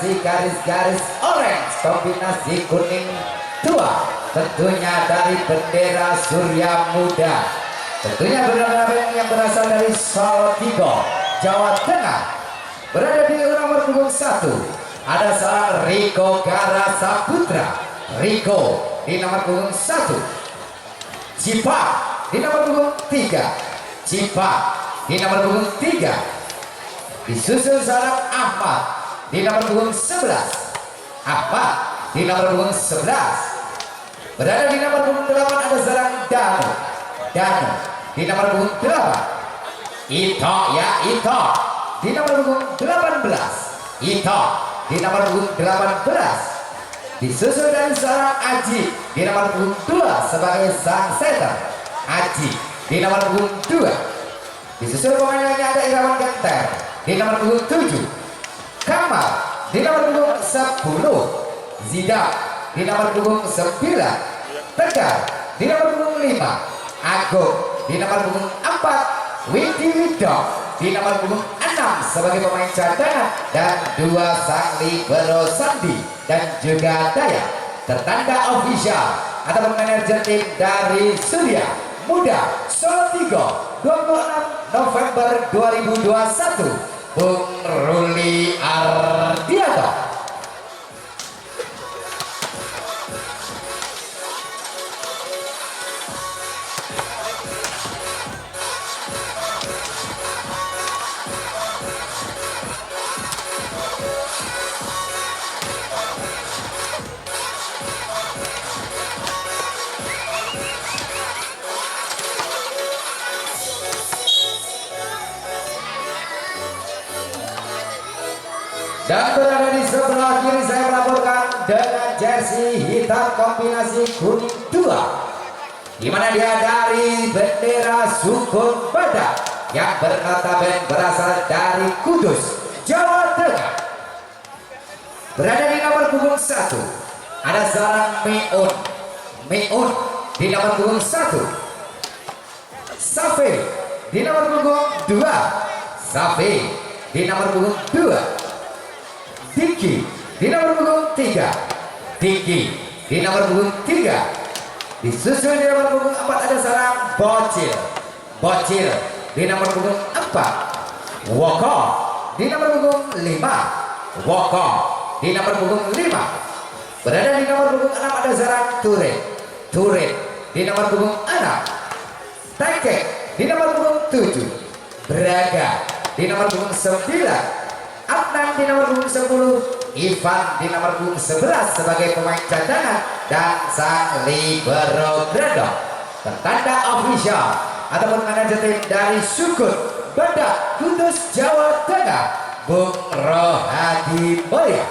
kombinasi garis-garis orange, kombinasi kuning tua, tentunya dari bendera Surya Muda, tentunya bendera yang berasal dari Salatiga, Jawa Tengah. Berada di nomor punggung 1 ada seorang Riko Gara Saputra. Riko di nomor punggung 1, Cipa di nomor punggung 3, Cipa di nomor punggung 3, disusul seorang Ahmad di nomor punggung 11, Ahmad di nomor punggung 11. Berada di nomor punggung 8 ada seorang Danu, Danu di nomor punggung 8, Ito ya Ito di nomor punggung 18, Ito di nomor punggung 18, disusul dari seorang Aji di nomor punggung 2 sebagai sang setter, Aji di nomor punggung 2, disusul pemain lainnya ada Irawan Genter di nomor punggung 7, Kamal di nomor punggung 10, Zidak di nomor punggung 9, Tegar di nomor punggung 5, Agung di nomor punggung 4, Widi Widok di nomor punggung 6 sebagai pemain cadangan, dan 2 sang libero Sandi dan juga Daya, tertanda official ataupun manajer tim dari Surya Muda Salatiga 26 November 2021, Bung Ruli Ardianto. Dan berada di sebelah kiri saya melaporkan dengan jersey hitam kombinasi kuning 2, di mana dia dari bendera Sukun Badak yang bernotaben berasal dari Kudus, Jawa Tengah. Berada di nomor punggung 1 ada seorang Meun, Meun di nomor punggung 1, Safi di nomor punggung 2, Safi di nomor punggung 2, Diki di nomor punggung 3, Diki di nomor punggung 3, disusul di nomor punggung 4 ada seorang Bocil, Bocil di nomor punggung 4, Woko di nomor punggung 5, Woko di nomor punggung 5. Berada di nomor punggung 6 ada seorang Turin, Turin di nomor punggung 6, Tengkek di nomor punggung 7, Braga di nomor punggung 9, Adnan di nomor punggung 10, Ivan di nomor punggung 11 sebagai pemain cadangan, dan sang libero Grandong, tertanda official ataupun manajer tim dari Sukun Badak Kudus Jawa Tengah, Bung Rohadi Mulya.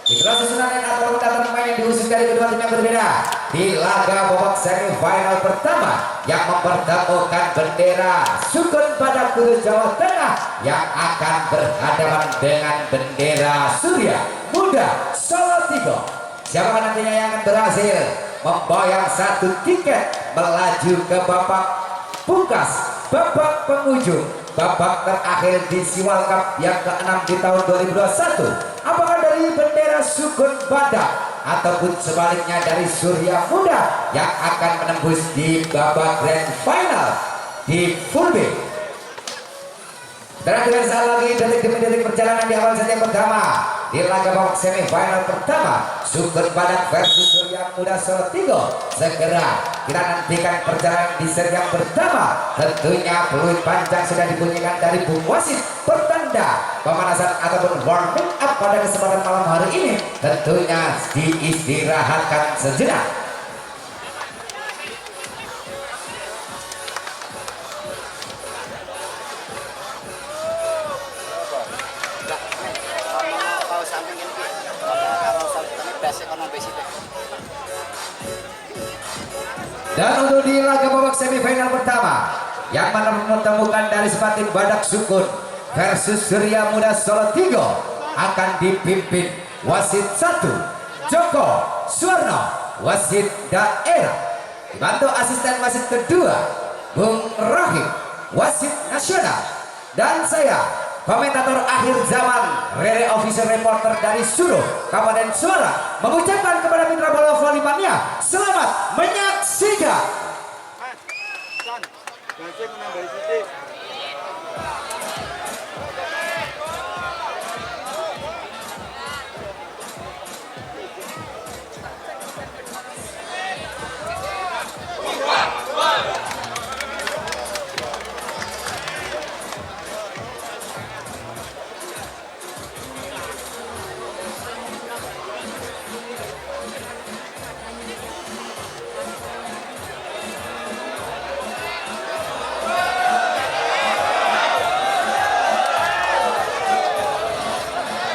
Itulah susunan yang atau data pemain yang diusung dari kedua tim yang berbeda di laga babak semifinal pertama yang mempertemukan bendera Sukun Badak Kudus Jawa Tengah yang akan berhadapan dengan bendera Surya Muda Salatiga. Siapa nantinya yang akan berhasil memboyong 1 tiket melaju ke babak pungkas, babak penghujung, babak terakhir di Siwal Cup yang ke-6 di tahun 2021? Apakah dari bendera Sukun Badak ataupun sebaliknya dari Surya Muda yang akan menembus di babak grand final di full B? Terakhir sekali lagi detik demi detik perjalanan di awal set yang pertama di laga babak semifinal pertama Sukun Badak versus Surya Muda Salatiga. Segera kita nantikan perjalanan di set yang pertama. Tentunya peluit panjang sudah dibunyikan dari Bung Wasit, pertanda pemanasan ataupun warming up pada kesempatan malam hari ini. Tentunya diistirahatkan sejenak. Dan untuk di laga babak semifinal pertama yang mana menemukan dari sepatin Badak Sukun versus Surya Muda Salatiga akan dipimpin wasit 1 Joko Suwarno, wasit daerah, dibantu asisten wasit kedua Bung Rahim, wasit nasional, dan saya komentator akhir zaman, Rere Official Reporter dari Suruh Kabupaten Suara, mengucapkan kepada mitra bola voli mania, selamat menyaksikan.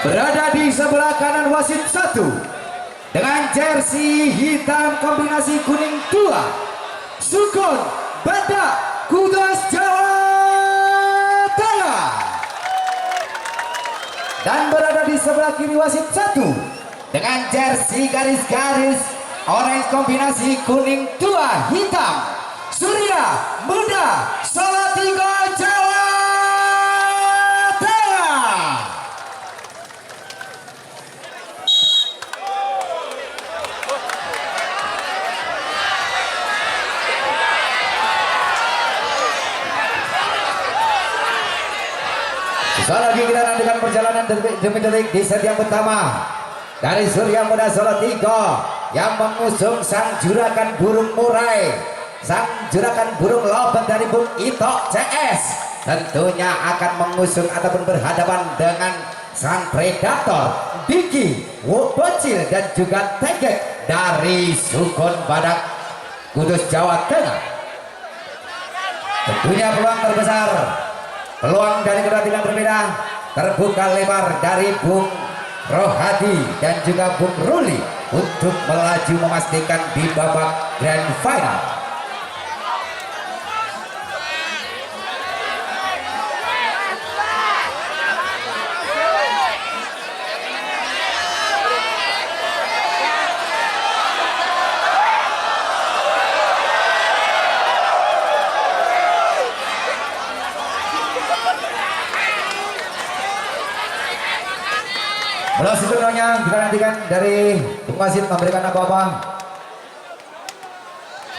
Berada di sebelah kanan wasit 1 dengan jersey hitam kombinasi kuning 2, Sukun Badak Kudus Jawa Tengah. Dan berada di sebelah kiri wasit 1 dengan jersey garis-garis orange kombinasi kuning 2 hitam, Surya Muda Salatiga Jawa Tengah. Sekali lagi kita nantikan perjalanan demi detik di set yang pertama dari Surya Muda Salatiga yang mengusung sang juragan burung murai, sang juragan burung lobet dari Bung Ito CS, tentunya akan mengusung ataupun berhadapan dengan sang predator Diki Wobocil dan juga Tegek dari Sukun Badak Kudus Jawa Tengah. Tentunya peluang terbesar, peluang dari kedua tim yang berbeda terbuka lebar dari Bung Rohadi dan juga Bung Ruli untuk melaju memastikan di babak grand final. Bola sebenarnya kita nantikan dari wasit memberikan apa-apa.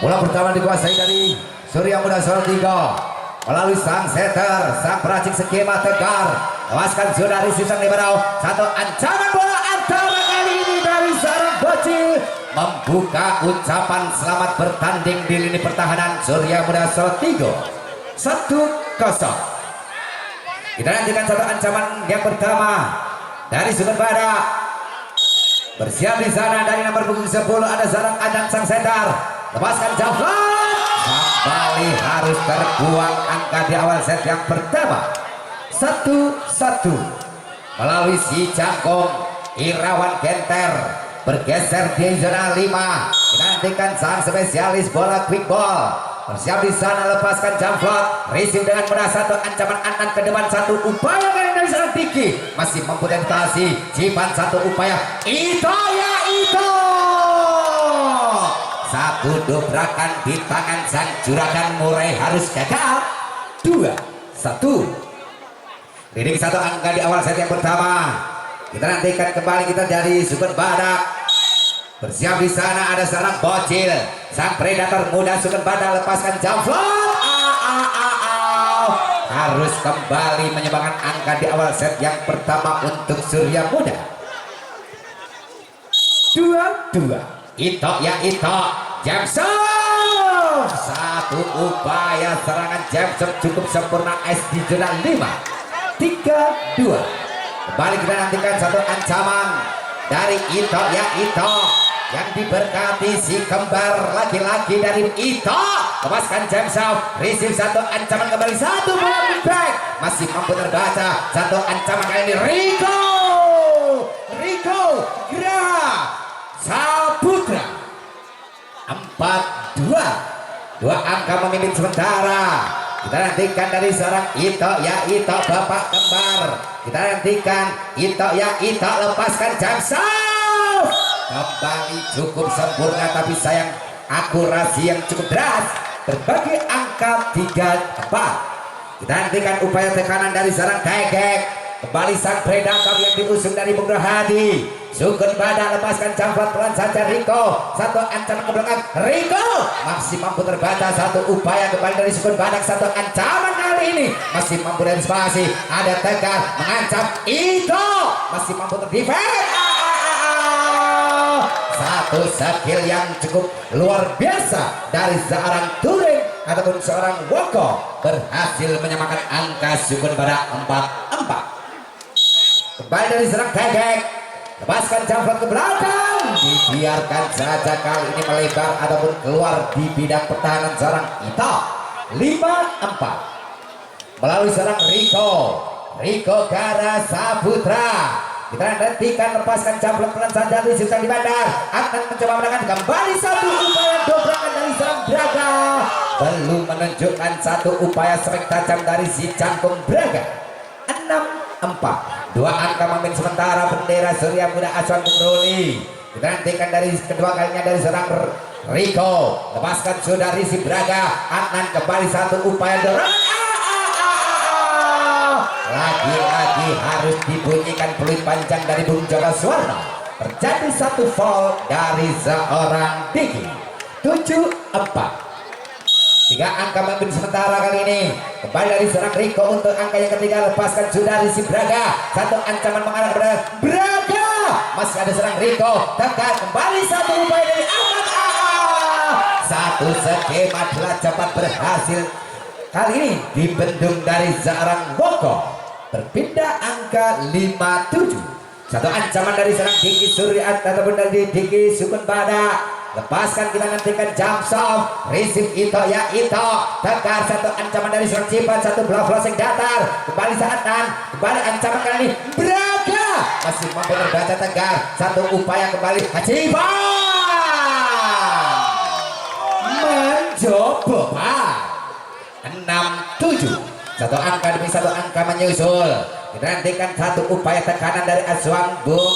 Bola pertama dikuasai dari Surya Muda Salatiga melalui sang setter, sang peracik skema tegar, lepaskan zona risisan Liberau. Satu ancaman bola antara kali ini dari seorang bocil membuka ucapan selamat bertanding di lini pertahanan Surya Muda Salatiga 1-0. Kita nantikan satu ancaman yang pertama dari Sukun Badak. Bersiap di sana dari nomor punggung 10 ada Zarang Adan sang setar, lepaskan Jafar. Kembali harus terbuang angka di awal set yang pertama 1-1 melalui si Jangkung Irawan Genter bergeser di zona 5. Kita nantikan sang spesialis bola quick ball. Bersiap di sana, lepaskan Jamflot, receive dengan mudah, satu ancaman Anan ke depan, satu upaya dari seorang Diki masih mampu tentasi, Cipan satu upaya, Ito ya Ito, satu dobrakan di tangan sang juragan murai harus gagal. 2-1 leading satu angka di awal set yang pertama. Kita nantikan kembali kita dari Sukun Badak. Bersiap di sana ada seorang bocil, sang predator muda Sukun Badak, lepaskan Jamflot. Harus kembali menyumbangkan angka di awal set yang pertama untuk Surya Muda. 2-2 Ito ya Ito, Jameson, satu upaya serangan Jameson cukup sempurna es di zona 5. 3-2 kembali kita nantikan satu ancaman dari Ito ya Ito yang diberkati si kembar laki-laki dari Ito, lepaskan Jameson, receive satu ancaman kembali, satu bola back masih mampu terbaca, satu ancaman kali ini Riko Graha Saputra. 4-2 dua angka memimpin sementara. Kita nantikan dari seorang Ito ya Ito, bapak kembar. Kita nantikan Ito ya Ito, lepaskan Jameson, kembali cukup sempurna tapi sayang akurasi yang cukup deras, berbagi angka 3-4. Kita nantikan upaya tekanan dari seorang Kekek. Kembali sang predator yang diusung dari Bung Rohadi. Sukun Badak lepaskan jambret pelan saja Riko. Satu ancaman ke belakang Riko masih mampu terbaca. Satu upaya kembali dari Sukun Badak. Satu ancaman kali ini masih mampu dari spasi. Ada Tegar mengancam Ito masih mampu terdefend. Satu skill yang cukup luar biasa dari seorang Turing ataupun seorang Woko berhasil menyamakan angka Sukun Badak 4-4. Kembali dari serang Kekek, lepaskan jambret ke belakang, dibiarkan saja kali ini melebar ataupun keluar di bidang pertahanan seorang Ito. 5-4 melalui serang Riko Gara Saputra. Kita nantikan lepaskan jambret pelan saja di sistem di bandar akan mencoba menekan kembali satu upaya dobrakan dari serang Braga, belum menunjukkan satu upaya strike tajam dari si Cangkung Braga. 6-4 dua angka memimpin sementara bendera Surya Muda Aswan Bung Ruli. Kita nantikan dari kedua kalinya dari serang Riko, lepaskan sudah Risi Braga. Adnan kembali satu upaya dorong. Lagi-lagi harus dibunyikan peluit panjang dari Bung Joko Suwarno. Terjadi satu foul dari seorang Diki. 7-4 tiga angka memimpin sementara kali ini. Kembali dari serang Riko untuk angka yang ketiga, lepaskan sudah Risi Braga. Satu ancaman mengarah kepada Braga, masih ada serang Riko. Tekan kembali satu upaya dari Ahmad satu skema telah cepat berhasil kali ini dibendung dari seorang Woko. Berpindah angka 5-7. Satu ancaman dari serang Diki Surya ataupun dari Diki Sukun Badak. Lepaskan, kita nantikan jump soft receive Ito ya Ito. Tegar satu ancaman dari serang Cipat, satu block closing datar. Kembali saat kembali ancaman kali ini Braga masih mampu terbaca. Tegar satu upaya kembali Cipat mencoba 6-7 satu angka demi satu angka menyusul. Kita nantikan satu upaya tekanan dari Aswang Bung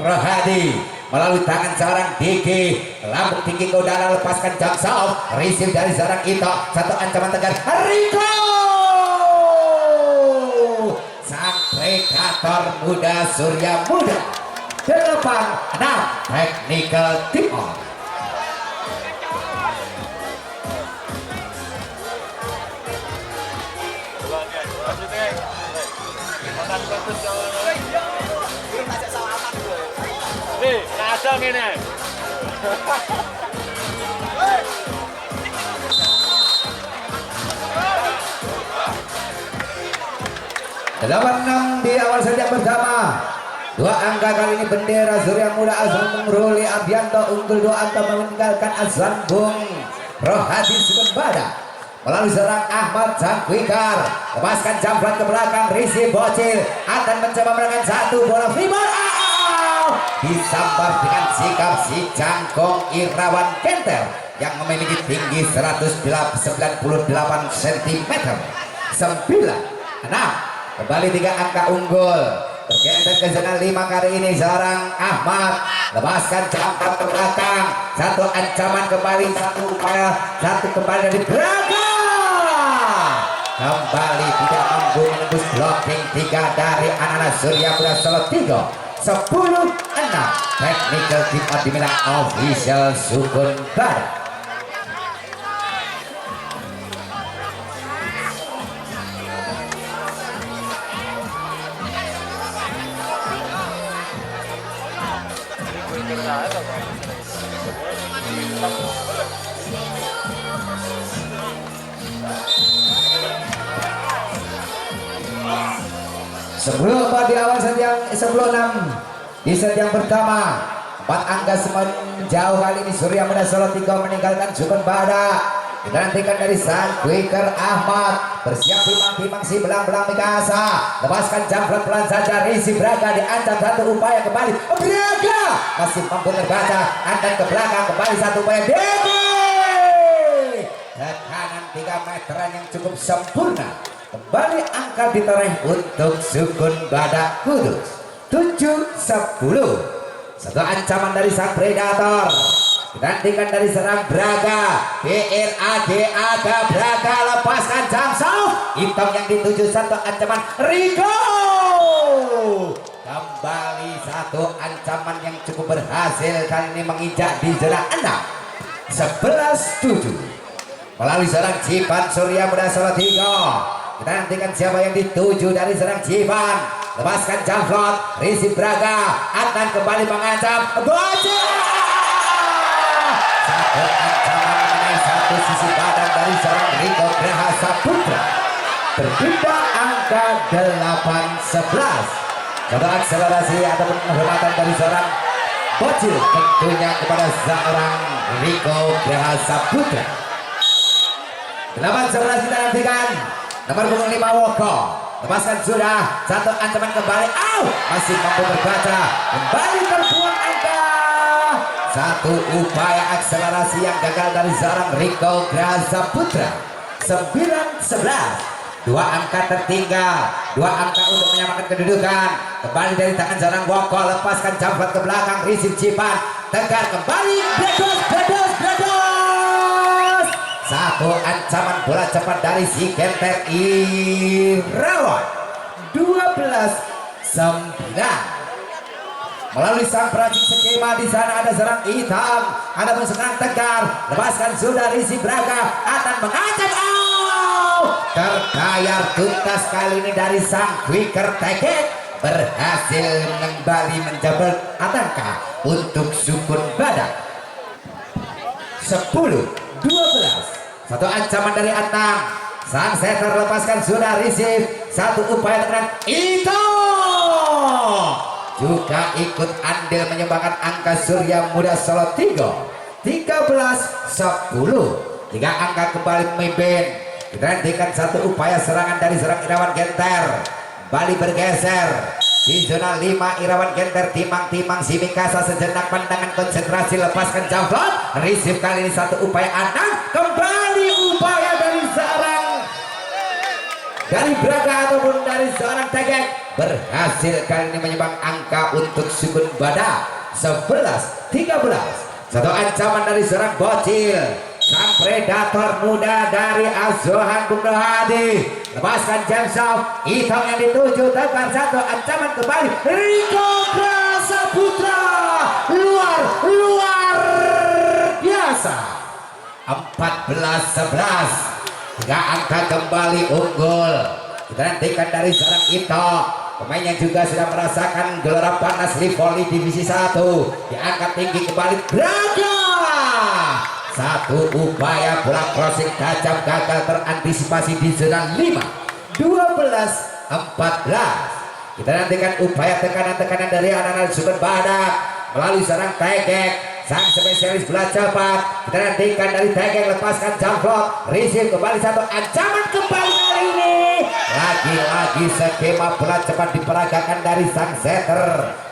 Rohadi melalui tangan seorang Diki. Lambung tinggi ke udara, lepaskan jump soft receive dari seorang Ito. Satu ancaman Tegar Riko, sang predator muda Surya Muda. 8-6 technical tip on. Ada ini. Delapan 6 di awal saja bersama. Dua angka kali ini bendera Surya Muda Aswan Bung Ruli Abianto unggul. Dua angka meninggalkan Aswan Bung Rohadi Sukun Badak. Melalui serang Ahmad Jangkwikar, lepaskan jambret ke belakang Risi Bocil akan mencoba menekan satu bola free ball. Disambar dengan sikap si Jangkong Irawan Kenter yang memiliki tinggi 198 cm. 9-6 kembali tiga angka unggul. Bergeser ke sana 5 kali ini seorang Ahmad, lepaskan jambret ke belakang. Satu ancaman kembali, satu upaya, satu kembali dari Braga. Kembali tidak mampu menembus blocking 3 dari anak-anak Surya Muda Solo 3. 10-6 technical tip out dimiliki official Sukun Badak. Sebelum di awal set yang 10-6 di set yang pertama, 4 angka semakin jauh kali ini Surya Muda Solo 3 meninggalkan Sukun Badak. Kita nantikan dari sang Quicker Ahmad bersiap timang-timang si belang-belang Mikasa. Lepaskan jambret pelan saja Risi Braga, diancam satu upaya kembali Braga masih mampu terbaca. Andan ke belakang kembali satu upaya Dede. Tekanan 3 meteran yang cukup sempurna. Kembali angka ditoreh untuk Sukun Badak Kudus. 7-10. Satu ancaman dari sang predator. Gantikan dari serang Braga, BRAGA Braga, lepaskan Jamsau, hitam yang dituju satu ancaman Rico. Kembali satu ancaman yang cukup berhasil kali ini menginjak di zona 6. 11-7 melalui serang Cipan Surya Muda Solo 3. Kita nantikan siapa yang dituju dari serang Cipan. Lepaskan Jamflot, Rizky Braga, Adnan kembali mengancam, bocor. Satu ancaman mengenai satu sisi badan dari seorang Rico Graha Saputra. Berbeda angka 8-11. Coba akselerasi ataupun penghormatan dari seorang bocil tentunya kepada seorang Rico Graha Saputra. 8-11 kita nantikan. Nomor punggung 5 Woko. Lepaskan sudah. Satu ancaman kembali. Masih mampu berbaca. Kembali terbuang angka. Satu upaya akselerasi yang gagal dari seorang Rico Graha Saputra. 9-11. Dua angka tertinggal, dua angka untuk menyamakan kedudukan. Kembali dari tangan seorang Woko, lepaskan jambret ke belakang, Rizky Cipan tegar kembali, bledos. Satu ancaman bola cepat dari si Genter Irawan. 12-9. Melalui sang peracik skema di sana ada serang hitam, ada serang tegar, lepaskan sudah Rizky Braga akan mengancam. Terbayar tuntas kali ini dari sang quicker target, berhasil kembali menjebol angka untuk Sukun Badak. 10-12. Satu ancaman dari Atang, sang setter lepaskan sudah Rizky, satu upaya tekanan itu juga ikut andil menyumbangkan angka Surya Muda Solo 3. 13-10. Tiga angka kembali memimpin. Kita nantikan satu upaya serangan dari serang Irawan Genter. Bali bergeser di zona 5. Irawan Genter timang-timang si Mikasa sejenak pandangan konsentrasi, lepaskan Jamflot. Receive kali ini satu upaya Anang. Kembali upaya dari seorang dari Braga ataupun dari seorang Tegek, berhasil kali ini menyumbang angka untuk Sukun Badak. 11-13. Satu ancaman dari seorang bocil, sang predator muda dari Azohan Bung Hadi. Lepaskan Jamsau, hitam yang dituju tegar, satu ancaman kembali Rico Graha Saputra. Luar biasa. 14-11. Tiga angka kembali unggul. Kita nantikan dari seorang Ito, pemain yang juga sudah merasakan gelora panas Live Volley Divisi 1. Diangkat tinggi kembali Braga. Satu upaya bola crossing tajam gagal terantisipasi di zona 5. 12-14. Kita nantikan upaya tekanan-tekanan dari anak-anak Sukun Badak melalui seorang Tegek, sang spesialis bola cepat. Kita nantikan dari Tegek, lepaskan Jamflot, Rizky kembali, satu ancaman kembali kali ini. Lagi-lagi skema bola cepat diperagakan dari sang setter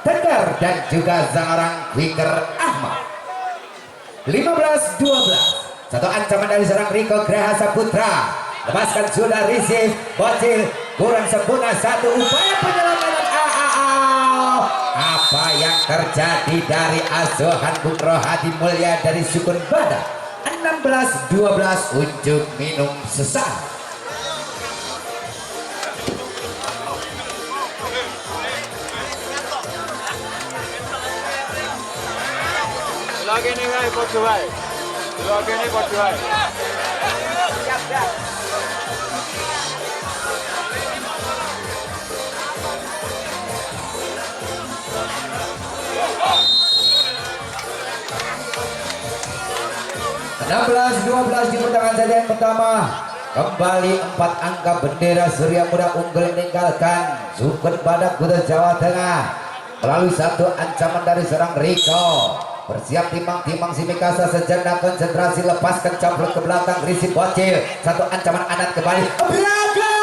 Tegar dan juga seorang quicker Ahmad. 15-12. Satu ancaman dari seorang Rico Graha Saputra. Lepaskan sudah Rizky, bocil kurang sempurna, satu upaya penyelamatan. Apa yang terjadi dari Azohan Bung Rohadi Mulia dari Sukun Badak. 16-12 unjuk minum sesaat. Lagi ni guys, bocil guys. Lagi ni bocil guys. Siap. 16-12 di pertengahan saja yang pertama. Kembali 4 angka bendera Surya Muda unggul meninggalkan Sukun Badak Kuta Jawa Tengah melalui satu ancaman dari seorang Rico. Bersiap timang-timang si Mikasa sejenak konsentrasi, lepaskan camplok ke belakang Rizky bocil, satu ancaman anak kembali Braga.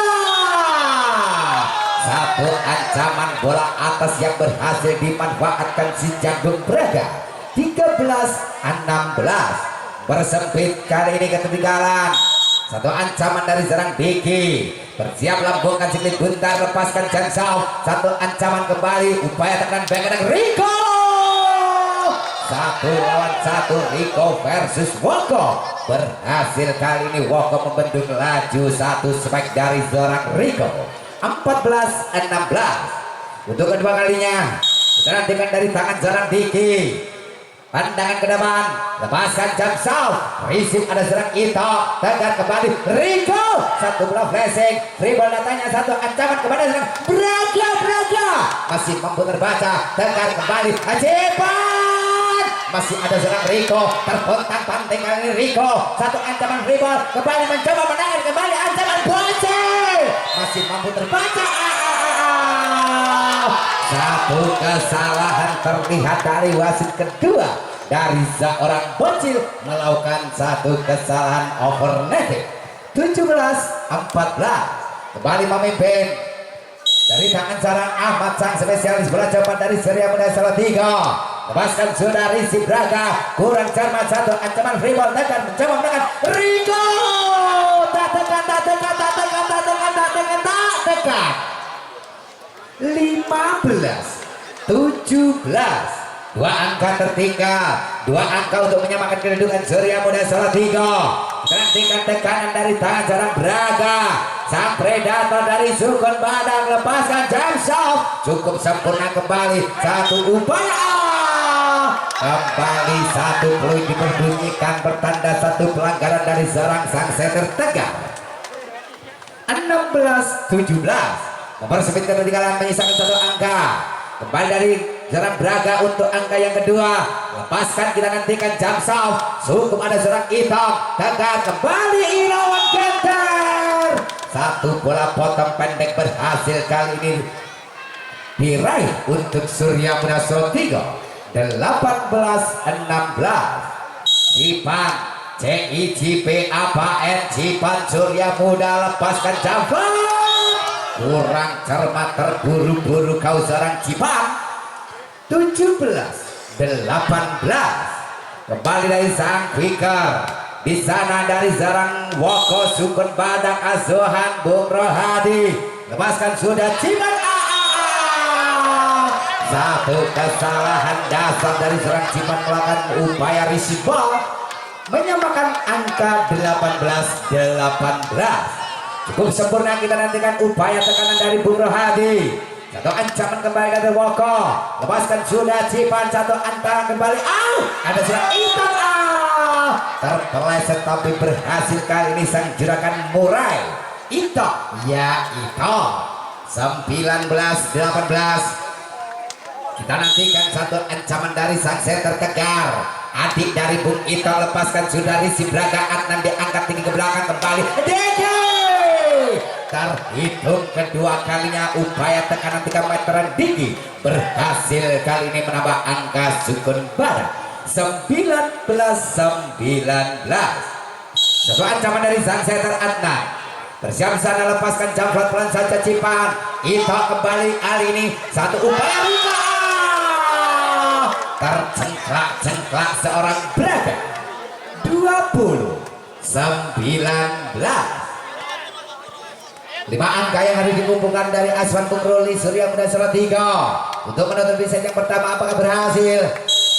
Satu ancaman bola atas yang berhasil dimanfaatkan si Jagung Braga. 13-16. Bersempit kali ini ketinggalan. Satu ancaman dari serang Diki. Bersiap lambungkan siklit buntar, lepaskan Jamsau. Satu ancaman kembali, upaya tekan back Rico. Satu lawan 1 Rico versus Woko. Berhasil kali ini Woko membendung laju 1 spike dari seorang Rico. 14-16 untuk kedua kalinya. Kita nantikan dari tangan seorang Diki. Pandangan ke depan, lepaskan jump south, receive ada serang Ito, tegar kembali Rico, 1 bola flashing, dribble datanya 1 ancaman kepada serang Braga, masih mampu terbaca, tegar kembali, cepat, masih ada serang Rico, terpontang-panting kali ini Rico, 1 ancaman dribble, kembali mencoba menangan kembali ancaman Bocil, masih mampu terbaca, satu kesalahan terlihat dari wasit kedua dari seorang Bocil melakukan 1 kesalahan overlapping. 17-14 kembali memimpin dari tangan seorang Ahmad sang spesialis bola cepat dari Surya Muda Salatiga. Lepaskan sudah Risi Braga, kurang cermat 1 ancaman freeball tekan mencoba menekan Rico, tak tekan 15-17, 2 angka tertinggal, 2 angka untuk menyamakan kedudukan Surya Muda Salatiga. Nantikan tekanan dari tangan seorang Braga, sang predator dari Sukun Badak, lepaskan jump shot, cukup sempurna kembali, 1 upaya, kembali 1 peluit diperbunyikan bertanda 1 pelanggaran dari seorang sang setter Tegar. 16-17 mempersempit ketinggalan menyisakan 1 angka. Kembali dari seorang Braga untuk angka yang kedua. Lepaskan, kita nantikan jump south, cukup ada seorang Itom, Tegar kembali Irawan Genter. 1 bola potong pendek berhasil kali ini diraih untuk Surya Muda Salatiga. 18-16 Cipan CICPAPN Cipan Surya Muda lepaskan jump, kurang cermat, terburu-buru kau seorang Cipan. 17-18 kembali dari sang quicker, di sana dari seorang Woko Sukun Badak asuhan Bung Rohadi, lepaskan sudah Cipan. 1 kesalahan dasar dari seorang Cipan melakukan upaya receive ball menyamakan angka 18-18. Cukup sempurna, kita nantikan upaya tekanan dari Bung Rohadi. 1 ancaman kembali dari Woko, lepaskan sudah Cipan, 1 antaran kembali, ada sudah Iton, terpeleset tapi berhasil kali ini sang juragan Murai Ito, ya Ito. 19-18 kita nantikan 1 ancaman dari sang setter Tegar, adik dari Bung Ito, lepaskan sudah Risi Braga, Adnan diangkat tinggi ke belakang kembali Dede. Terhitung kedua kalinya upaya tekanan 3 meteran tinggi berhasil kali ini menambah angka Sukun Badak. 19-19 1 ancaman dari sang setter Adnan, bersiap sana, lepaskan jump shot pelan saja Cipan. Ito kembali kali ini 1 upaya Rika, tercengklak-cengklak seorang Braga. 20-19 5 angka yang harus dikumpulkan dari Aswan Pungruli Surya Muda Salatiga untuk menutup set yang pertama. Apakah berhasil?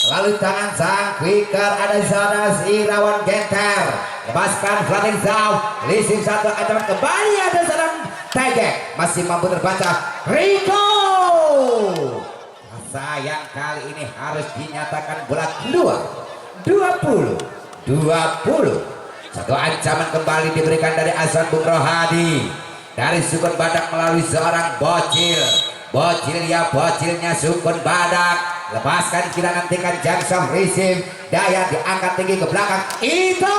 Melalui tangan sang quicker ada di sana Irawan Genter, lepaskan flying south, leasing 1 ancaman kembali ada seorang Tegek, masih mampu terbaca Rico. Sayang kali ini harus dinyatakan bola keluar. 20-20 1 ancaman kembali diberikan dari Aswan Bung Rohadi dari Sukun Badak melalui seorang Bocil. Bocil ya bocilnya Sukun Badak, lepaskan, kita nantikan jangkau receive, daya diangkat tinggi ke belakang itu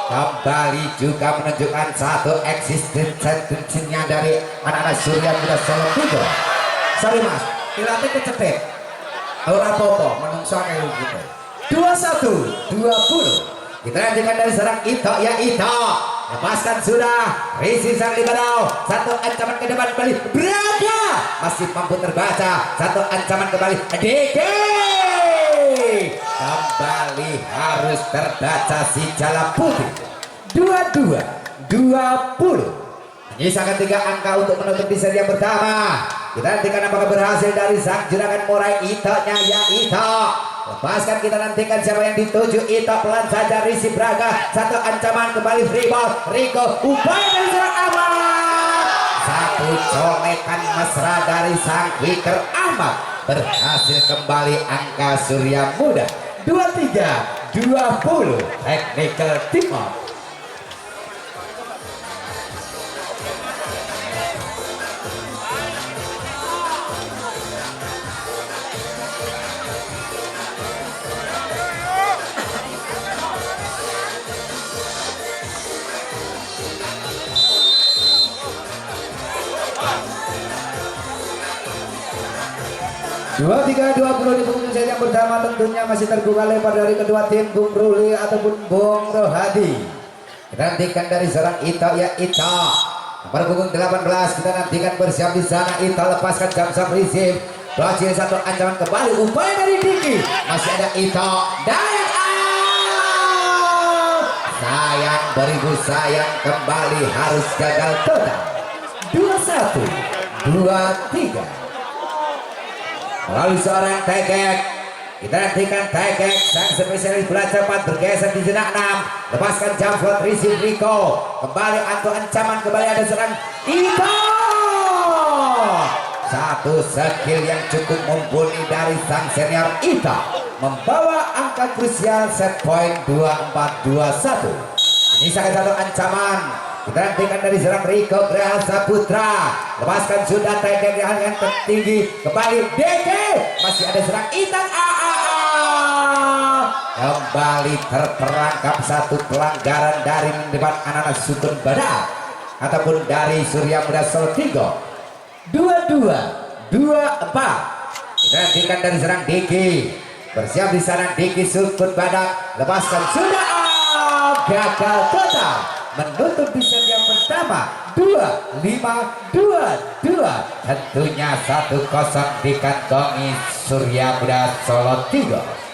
kembali juga menunjukkan 1 eksistensinya dari anak-anak Surya Muda Salatiga. Sorry mas, dilatih kecepet ora apa-apa menungso kayak gitu. 21-20 kita lanjutkan dari serang Ito, ya Ito, lepaskan sudah Risi sang liberal, 1 ancaman ke depan kembali Braga, masih mampu terbaca, 1 ancaman kembali Deke, kembali harus terbaca si Jala Putih. 22-20 menyisakan 3 angka untuk menutup di set yang pertama. Kita nantikan apakah berhasil dari sang juragan murai Ito-nya ya Ito. Lepaskan, kita nantikan siapa yang dituju. Ito pelan saja Risi Braga. Satu ancaman kembali free ball. Rico upaya dari serang Ahmad. Satu colekan mesra dari sang quicker Ahmad. Berhasil kembali angka Surya Muda. 23-20 Technical Team Up. Dua 3-20 di penghujung set yang pertama, tentunya masih terbuka lebar dari kedua tim Bung Ruli ataupun Bung Rohadi. Kita nantikan dari serang Ito ya Ito. Nomor punggung 18 kita nantikan bersiap di sana. Ito lepaskan jam sub receive. Bocil satu ancaman kembali, upaya dari Diki. Masih ada Ito dan sayang beribu sayang, kembali harus gagal total. 21-23 melalui seorang Tegek. Kita nantikan Tegek sang spesialis bola cepat bergeser di zona 6. Lepaskan jump shot receive Rico. Kembali antu ancaman, kembali ada serang Ito. Satu skill yang cukup mumpuni dari sang senior Ito membawa angka krusial set point 24-21. Ini sangat satu ancaman. Kita nantikan dari serang Rico Graha Saputra. Lepaskan sudah Tegek yang tertinggi. Kembali DG. Masih ada serang Itang kembali terperangkap satu pelanggaran dari depan anak-anak Sukun Badak ataupun dari Surya Muda Solo 3. 22-24. Kita nantikan dari serang Diki. Bersiap di sana Diki Sukun Badak. Lepaskan sudah gagal total. Menutup di set yang pertama 25-22. Tentunya 1-0 dikantongi Surya Muda Solo 3.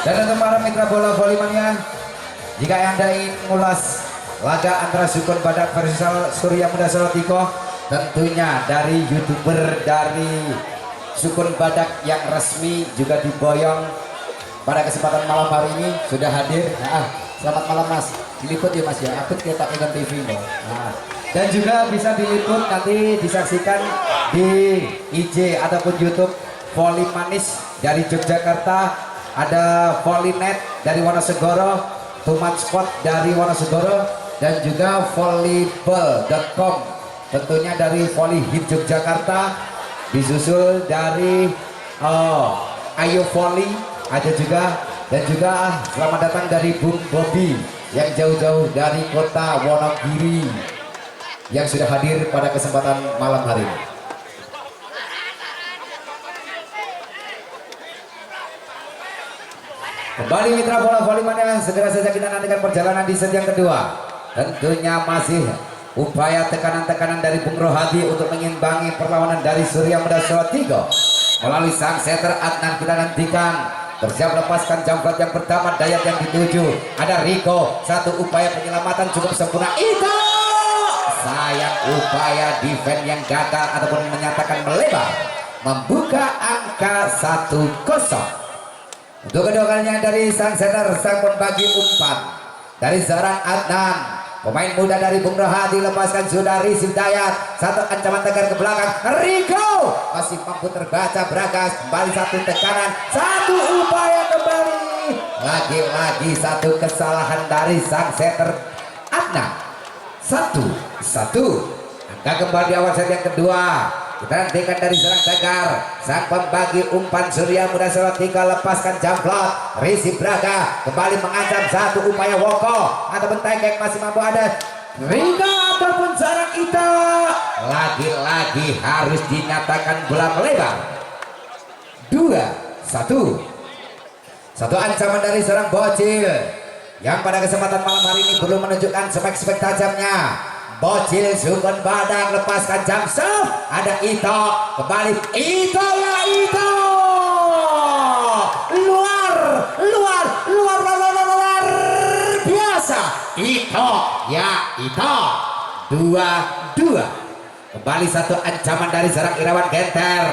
Dan untuk para mitra bola volley-mania, jika Anda ingin mengulas laga antara Sukun Badak versus Surya Muda Solo 3, tentunya dari YouTuber dari Sukun Badak yang resmi juga diboyong pada kesempatan malam hari ini sudah hadir. Selamat malam Mas, diliput ya Mas ya, upload kita Egon TV loh. Dan juga bisa diliput nanti disaksikan di IG ataupun YouTube Volley Manis dari Yogyakarta. Ada Volleynet dari Wonosegoro, Tuman Sport dari Wonosegoro, dan juga volleyball.com tentunya dari Volley Hit Yogyakarta, disusul dari Ayo Volley ada juga, dan juga selamat datang dari Bung Bobby yang jauh-jauh dari kota Wonogiri yang sudah hadir pada kesempatan malam hari ini. Kembali mitra bola volley-mania, segera saja kita nantikan perjalanan di set yang kedua. Tentunya masih upaya tekanan-tekanan dari Bung Rohadi untuk mengimbangi perlawanan dari Surya Muda Solo 3. Melalui sang setter Adnan kita nantikan bersiap lepaskan jump shot yang pertama. Dayat yang dituju, ada Rico. Satu upaya penyelamatan cukup sempurna. Itu sayang upaya defense yang gagal ataupun menyatakan melebar, membuka angka 1-0. Untuk kedua kalinya dari sang setter, sang pembagi umpan dari seorang Adnan, pemain muda dari Bung Rohadi. Lepaskan sudah receive Dayat. Satu ancaman tegar ke belakang. Rico masih mampu terbaca. Bragas kembali satu tekanan, satu upaya kembali. Lagi-lagi satu kesalahan dari sang setter Adnan. 1-1. Angka kembali awal set yang kedua. Kita nantikan dari serang Tegar, sang pembagi umpan Surya Muda Solo 3. Lepaskan jump shot Risi Braga, kembali mengancam satu upaya Woko ataupun Tegek masih mampu ada Rico ataupun serang seorang Ito. Lagi-lagi harus dinyatakan bola melebar. 2-1. Satu ancaman dari seorang Bocil yang pada kesempatan malam hari ini belum menunjukkan spek-spek tajamnya. Bocil Sukun Badak lepaskan jam serve. Ada Ito, kembali Ito ya Ito. Luar biasa. Ito ya Ito. 2-2. Kembali satu ancaman dari seorang Irawan Genter.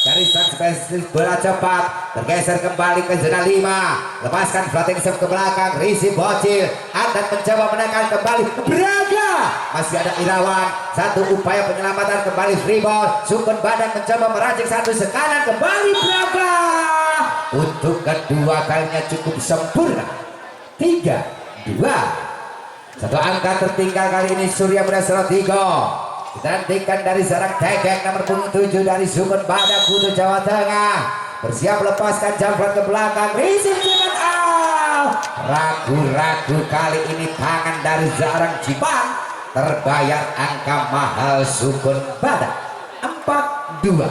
Dari sang spesialis bola cepat bergeser kembali ke zona 5, lepaskan flatting serve ke belakang. Risi Bocil akan mencoba menekan kembali Braga, masih ada Irawan, satu upaya penyelamatan kembali free ball. Sukun Badak mencoba meracik satu sekanan kembali Braga, untuk kedua kalinya cukup sempurna. 3-2. Satu angka tertinggal kali ini Surya Muda Salatiga. Kita nantikan dari seorang Tegek nomor punggung 7 dari Sukun Badak Kudu Jawa Tengah, bersiap lepaskan jambret ke belakang. Risip dengan ragu-ragu kali ini tangan dari seorang Jipang, terbayar angka mahal Sukun Badak. 4-2.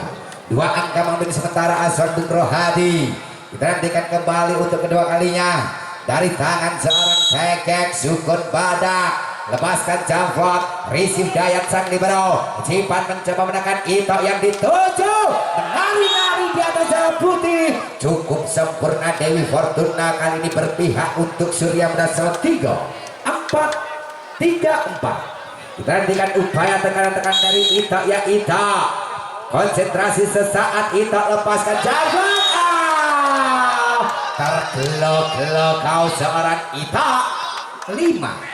Dua angka memberi sementara Aswan Bung Rohadi. Kita nantikan kembali untuk kedua kalinya dari tangan seorang Tegek Sukun Badak. Lepaskan jump Risif Dayat sang libero. Cipan mencoba menekan Ito yang dituju, menari-nari di atas jalan putih. Cukup sempurna Dewi Fortuna kali ini berpihak untuk Surya Muda Salatiga. 4-3-4. Kita hentikan upaya tekanan-tekanan dari Ito ya Ito. Konsentrasi sesaat Ito, lepaskan jump. Tergelok-gelok kau seorang Ito. 5-3.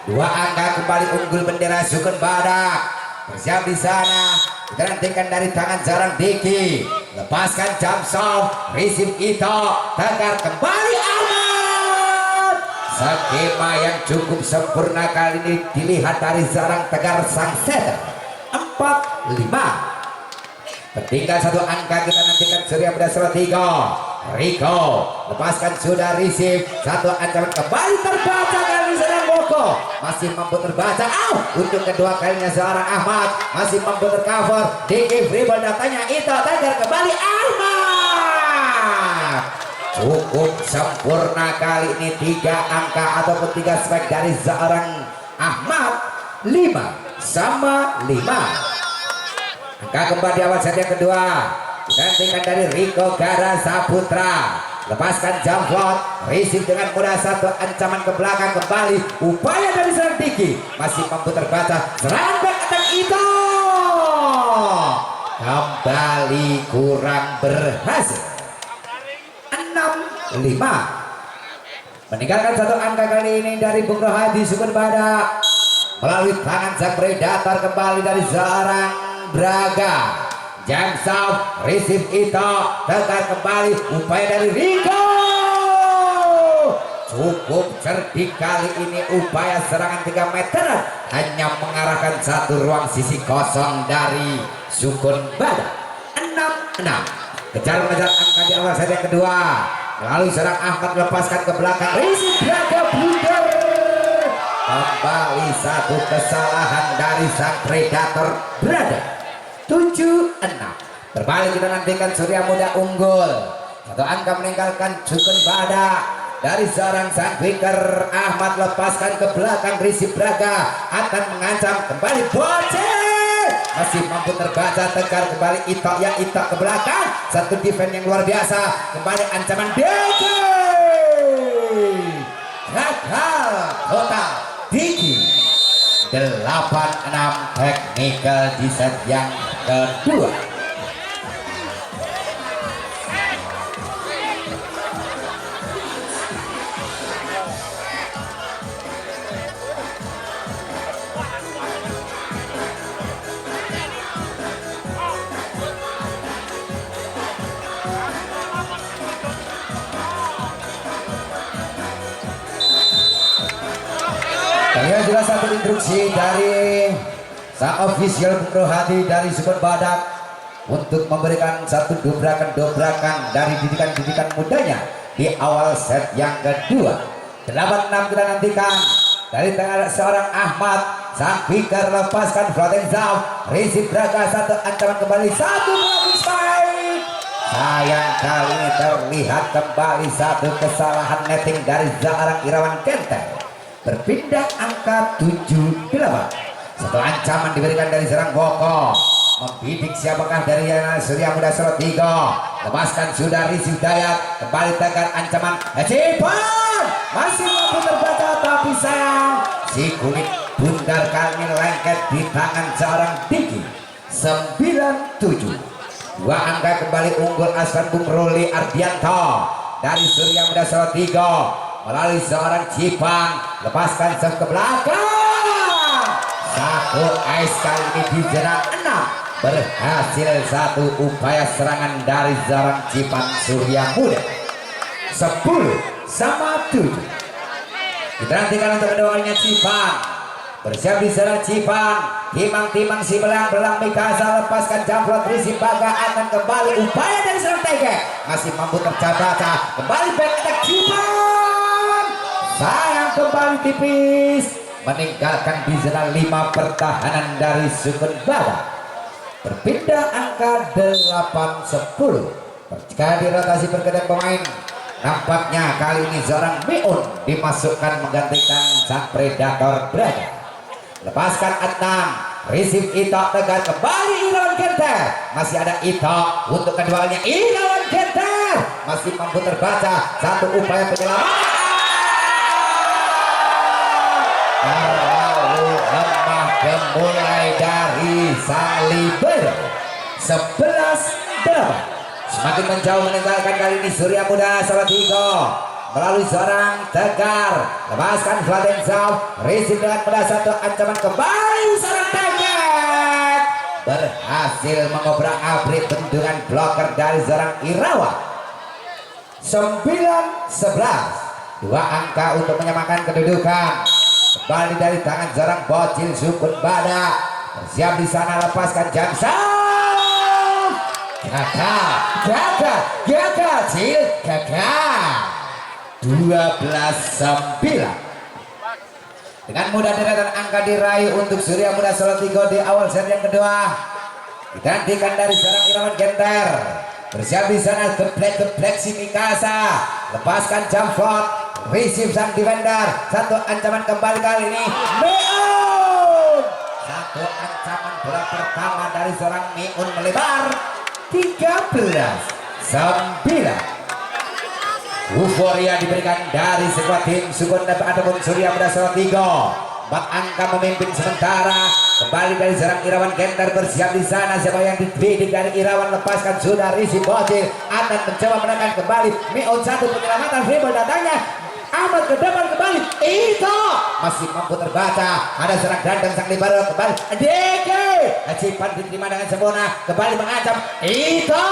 Dua angka kembali unggul bendera Sukun Badak. Bersiap di sana. Kita nantikan dari tangan Jarang Diki. Lepaskan jam soft. Risip Ito. Tegar kembali aman. Skema yang cukup sempurna kali ini dilihat dari Jarang Tegar sang setter. 4-5. Tertinggal satu angka, kita nantikan Surya Muda Salatiga. Riko lepaskan sudah Risip, satu ancaman kembali terbaca kali seorang Boko, masih mampu terbaca. Untuk kedua kalinya seorang Ahmad masih mampu tercover. Diki free ball, datanya Ito, Tegar kembali Ahmad. Cukup sempurna kali ini, 3 angka ataupun 3 spek dari seorang Ahmad. 5-5. Angka kembali di awal set yang kedua. Gantikan dari Riko Gara Saputra. Lepaskan jump shot. Risip dengan mudah, satu ancaman ke belakang kembali. Upaya dari seorang Diki masih mampu terbaca. Serangan back attack Ito kembali kurang berhasil. 6-5. Meninggalkan satu angka kali ini dari Bung Rohadi Sukun Badak. Melalui tangan sang predator kembali dari seorang Braga. Jam soft, Risip Ito, tegar kembali, upaya dari Riko. Cukup cerdik kali ini upaya serangan 3 meter, hanya mengarahkan satu ruang sisi kosong dari Sukun Badak. 6-6. Kejar mengejar angka di awal set yang kedua. Lalu serang Ahmad, lepaskan ke belakang. Risip Braga blunder. Kembali satu kesalahan dari sang predator Braga. 7-6. Berbalik kita nantikan Surya Muda unggul. Satu angka meninggalkan Sukun Badak dari seorang sang quicker. Ahmad lepaskan ke belakang. Risip Braga akan mengancam kembali. Bocil masih mampu terbaca. Tegar kembali Ito ya Ito ke belakang. Satu defense yang luar biasa. Kembali ancaman Diki. Gagal total Diki. 8-6 teknikal di set yang kedua. Kalian jelas satu instruksi dari sang official Bung Rohadi dari Sukun Badak untuk memberikan satu dobrakan dari didikan-didikan mudanya di awal set yang kedua. 8-6 kita nantikan dari tangan seorang Ahmad. sang piker lepaskan floating down. Risip Braga satu ancaman kembali satu blocking strike. Sayang kali ini terlihat kembali satu kesalahan netting dari seorang Irawan Genter. Berpindah angka 7-8. Satu ancaman diberikan dari serang Boko. Membidik siapakah dari Surya Muda Salatiga. Lepaskan sudah Rizky Dayat. Kembali tekan ancaman Cipan. Masih mampu terbaca tapi sayang si kulit bundar kali ini lengket di tangan seorang Diki. 9-7. Dua angka kembali unggul Aswan Bung Ruli Ardianto dari Surya Muda Salatiga melalui seorang Cipang. Lepaskan serve ke belakang. Satu ice kali ini di jenang 6. Berhasil satu upaya serangan dari seorang Cipang Surya Muda. 10-7. Kita nantikan untuk keduanya Cipang. Bersiap di sana Cipang. Timang-timang si belang-belang Mikasa. Lepaskan jamplot Rizky Baga akan kembali. Upaya dari serang Tege masih mampu tercatat. Kembali back attack Cipang. Sayang kembali tipis. Meninggalkan di sana 5 pertahanan dari Sukun Baga. Berpindah angka 8-10. Jika dirotasi pergerakan pemain, nampaknya kali ini seorang Miun dimasukkan menggantikan sang predator Braga. Lepaskan Adnan, receive Ito tegar kembali Irawan Genter. Masih ada Ito untuk keduanya. Irawan Genter masih mampu terbaca satu upaya penyelamatan. Terlalu lemah dimulai dari Saliber. 11-8. Semakin menjauh meninggalkan kali ini Surya Muda Salatiga melalui seorang Tegar. Lepaskan Fladen Zau. Receive dengan mudah satu ancaman kembali seorang Tegar. Berhasil mengobrak-abrik bendungan blocker dari seorang Irawan. 9-11. Dua angka untuk menyamakan kedudukan. Kembali dari tangan seorang Bocil Sukun Badak. Bersiap di sana, lepaskan Jamsam. Gagal Cil, gagal. 12-9. Dengan mudah deretan angka diraih untuk Surya Muda Salatiga di awal set yang kedua. Digantikan dari seorang Irawan Genter. Bersiap di sana, geblek si Mikasa. Lepaskan jump shot. Receive sang defender. Satu ancaman kembali kali ini Miun. Satu ancaman bola pertama dari seorang Miun melebar. 13-9. Euforia diberikan dari sebuah tim Sukun ataupun Surya Muda Salatiga. 4 angka memimpin sementara. Kembali dari serang Irawan Genter. Bersiap di sana, siapa yang dibidik dari Irawan. Lepaskan sudah Rizky Bocil akan mencoba menekan kembali Miun. Satu penyelamatan dribble datangnya Ahmad ke depan kembali. Ito masih mampu terbaca. Ada serang dandang sang libero kembali. Deke Cipan diterima dengan sempurna. Kembali mengancam Ito.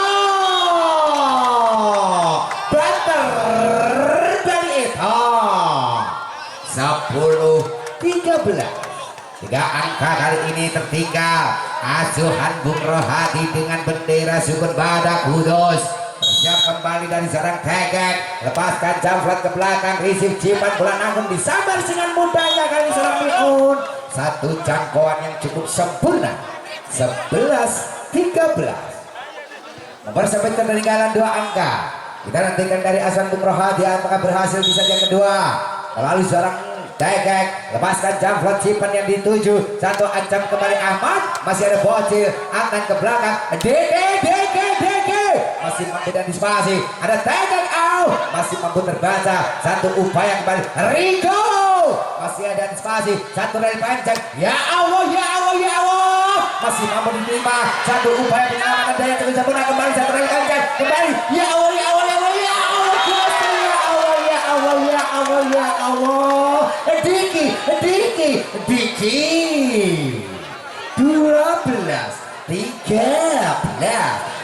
Banter dari Ito. 10-13. 3 angka kali ini tertinggal. Asuhan Bung Rohadi dengan bendera Sukun Badak Kudus. Bersiap kembali dari seorang Tegek. Lepaskan jamflat ke belakang. Risip Cipan bola nanggung disambar dengan mudahnya kali seorang Miun. Satu jangkauan yang cukup sempurna. 11-13. Mempersempit ketertinggalan 2 angka. Kita nantikan dari Aswan Bung Rohadi apakah berhasil di set yang kedua. Melalui seorang Tegek. Lepaskan jamflat Cipan yang dituju. Satu ancam kembali Ahmad. Masih ada Bocil akan ke belakang. Deke masih mampu antisipasi. Ada Tegek masih mampu terbaca. Satu upaya kembali Rico. Masih ada antisipasi. Satu dari panjang. Ya Allah masih mampu diterima. Satu upaya penyelamatan daya terus sempurna kembali. Satu dari panjang kembali. Ya Allah Diki 12-13.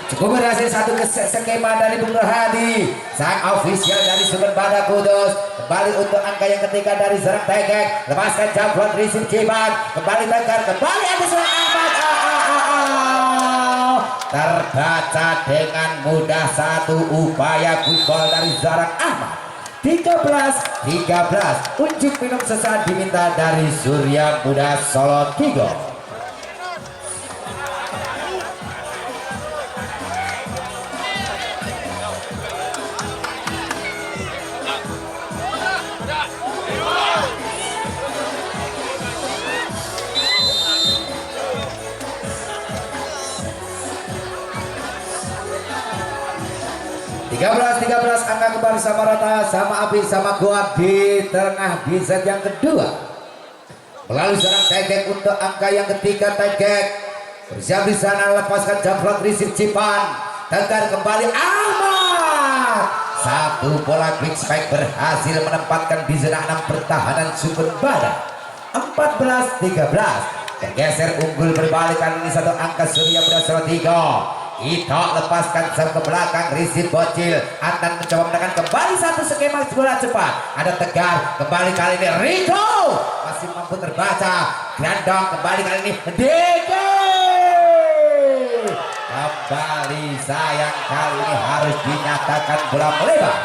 Cukup berhasil satu skema dari Bung Rohadi, sang official dari Sukun Badak Kudus. Kembali untuk angka yang ketiga dari serang Tegek. Lepaskan jamplon Risip Cipan. Kembali Tegar. Kembali ada serang Ahmad. Terbaca dengan mudah satu upaya gol dari seorang Ahmad. 13 unjuk minum sesaat diminta dari Surya Muda Solo Tigo. Tiga belas angka kembali sama rata, sama api, sama kuat di tengah di set yang kedua. Melalui serang Tegek untuk angka yang ketiga. Tegek bersiap di sana, lepaskan jamrot risip Cipan, tegar kembali Ahmad. Satu bola quick spike berhasil menempatkan di zona 6 pertahanan Sukun Badak. 14-13 tergeser unggul berbalik kali ini satu angka Surya Muda Solo 3. Ito lepaskan jam ke belakang, risip bocil Adnan mencoba menekan kembali satu skema bola cepat. Ada Tegar kembali kali ini, Rico masih mampu terbaca, Grandong kembali kali ini, Deke kembali, sayang kali ini harus dinyatakan bola melebar.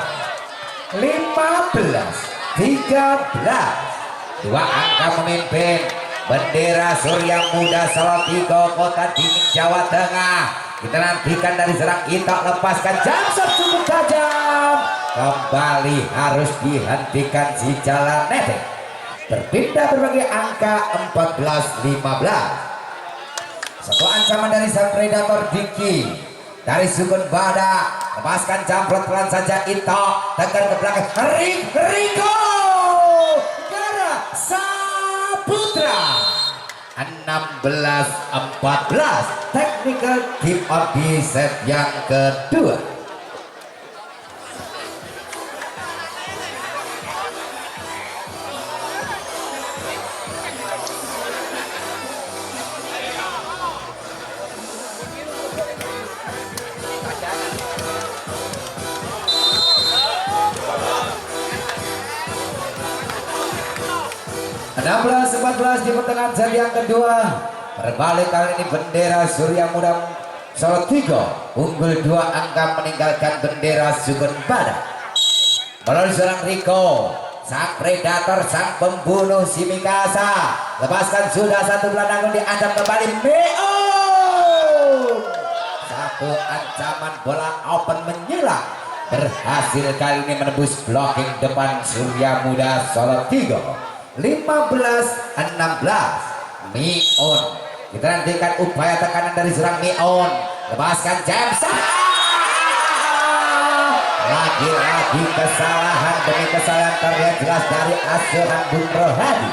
15-13 dua angka memimpin bendera Surya Muda Solo 3 Kota Dingin Jawa Tengah. Kita nantikan dari serang Ito, lepaskan jam cukup tajam, kembali harus dihentikan si jalan netek. Berpindah berbagai angka 14-15. Satu ancaman dari sang predator Diki dari Sukun Badak, lepaskan jamrot pelan saja Ito, tegar ke belakang, Rico Gara Saputra. 16-14 technical keep on di set yang kedua. Belas 14 di pertengahan set yang kedua. Berbalik kali ini bendera Surya Muda Solo 3 unggul 2 angka meninggalkan bendera Sukun Badak. Melalui seorang Rico, sang predator, sang pembunuh si Mikasa, lepaskan sudah satu gelandang diancam kembali Meon. Satu ancaman bola open menyilang berhasil kali ini menembus blocking depan Surya Muda Solo 3. 15-16 Meon. Kita nantikan upaya tekanan dari serang Meon, lepaskan James. Lagi-lagi kesalahan demi kesalahan terlihat jelas dari asuhan Bung Rohadi.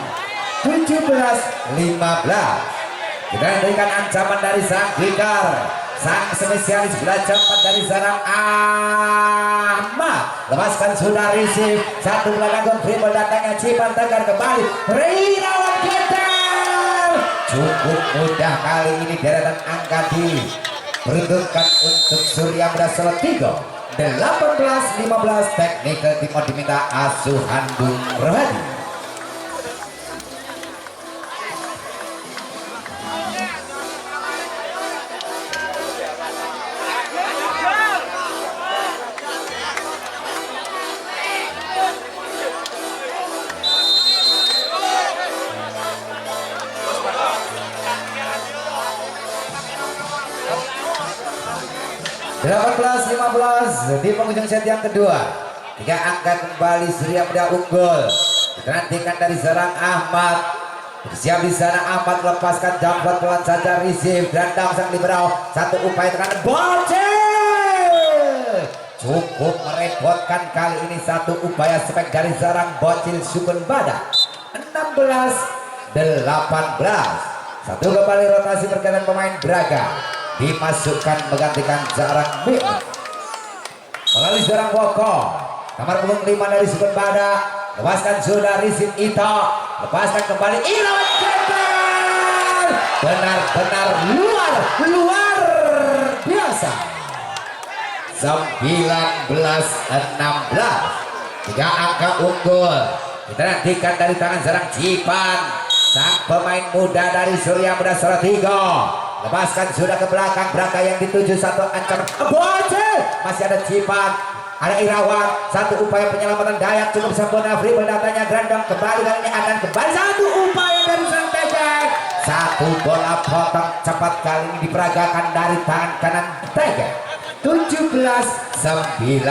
17-15 kita nantikan ancaman dari sang Gligar, sang spesialis bola cepat dari serang Ahmad, lepaskan sudah risip satu gelandang dribble datangnya Cipan, tegar kembali Rinawan Keter. Cukup mudah kali ini deretan angka diperuntukkan untuk Surya Muda Solo 3. 18-15 technical timur diminta asuhan Bung Rohadi. Belas 15 di penghujung set yang kedua. 3 angka kembali Surya Muda unggul. Kita nantikan dari serang Ahmad. Siap di sana Ahmad, lepaskan jamrot pelan saja risip dan sang liberal. Satu upaya tekanan bocil. Cukup merepotkan kali ini satu upaya spek dari serang bocil Sukun Badak. 16-18. Satu kembali rotasi pergerakan pemain Braga dimasukkan menggantikan Jarang B. Melalui Jarang Woko, nomor punggung 5 dari Sukun Badak, lepaskan sudah risip Ito, lepaskan kembali Ilawan Keter. Benar-benar luar biasa. 19-16 3 angka unggul. Kita nantikan dari tangan Jarang Cipan, sang pemain muda dari Surya Muda Solo 3. Lepaskan sudah ke belakang Braga yang dituju satu ancaman bocil, masih ada Cipan, Ada Irawan, satu upaya penyelamatan Dayak cukup sempurna, free datanya Grandong kembali kali ini akan kembali satu upaya dari sang Tegek. Satu bola potong cepat kali ini diperagakan dari tangan kanan Tegek. 17-19.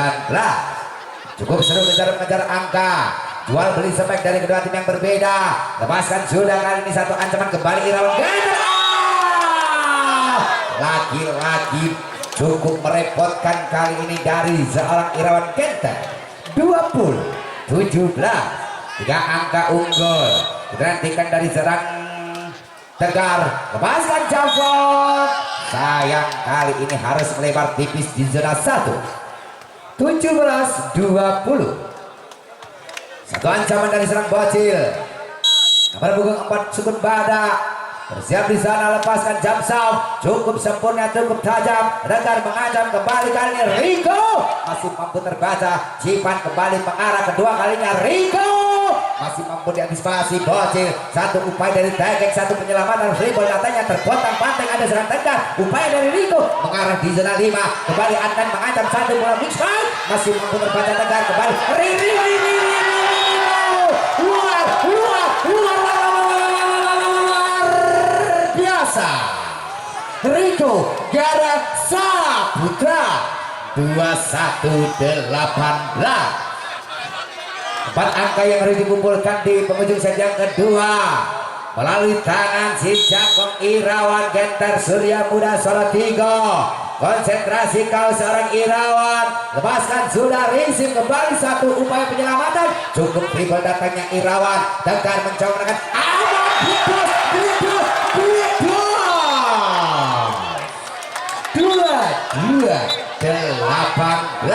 Cukup seru mengejar angka. Jual beli spek dari kedua tim yang berbeda. Lepaskan sudah kali ini satu ancaman kembali Irawan. Lagi-lagi cukup merepotkan kali ini dari seorang Irawan Genter. 20-17. 3 angka unggul. Digantikan dari serang Tegar. Lepaskan Javon. Sayang kali ini harus melebar tipis di zona 1. 17-20. Satu ancaman dari serang Bocil. Nomor punggung 4 Sukun Badak. Bersiap di sana, lepaskan Jamsau. Cukup sempurna, cukup tajam. Tegar mengancam kembali kali ini Rico. Masih mampu terbaca. Cipan kembali mengarah kedua kalinya Rico. Masih mampu diantisipasi Bocil. Satu upaya dari Tegek, satu penyelamatan Rico datanya terpotong pantai. Ada serang Tegar. Upaya dari Rico mengarah di zona 5. Kembali akan mengancam satu bola mix fight. Masih mampu terbaca Tegar kembali. Rico Gara Saputra 21-18. 4 angka yang harus dikumpulkan di penghujung set yang kedua melalui tangan si Jangkong Irawan Genter Surya Muda Solo 3. Konsentrasi kau seorang Irawan. Lepaskan sudah Rizim kembali satu upaya penyelamatan. Cukup dribble datangnya Irawan. Tegar mencoba menekan Dua 18.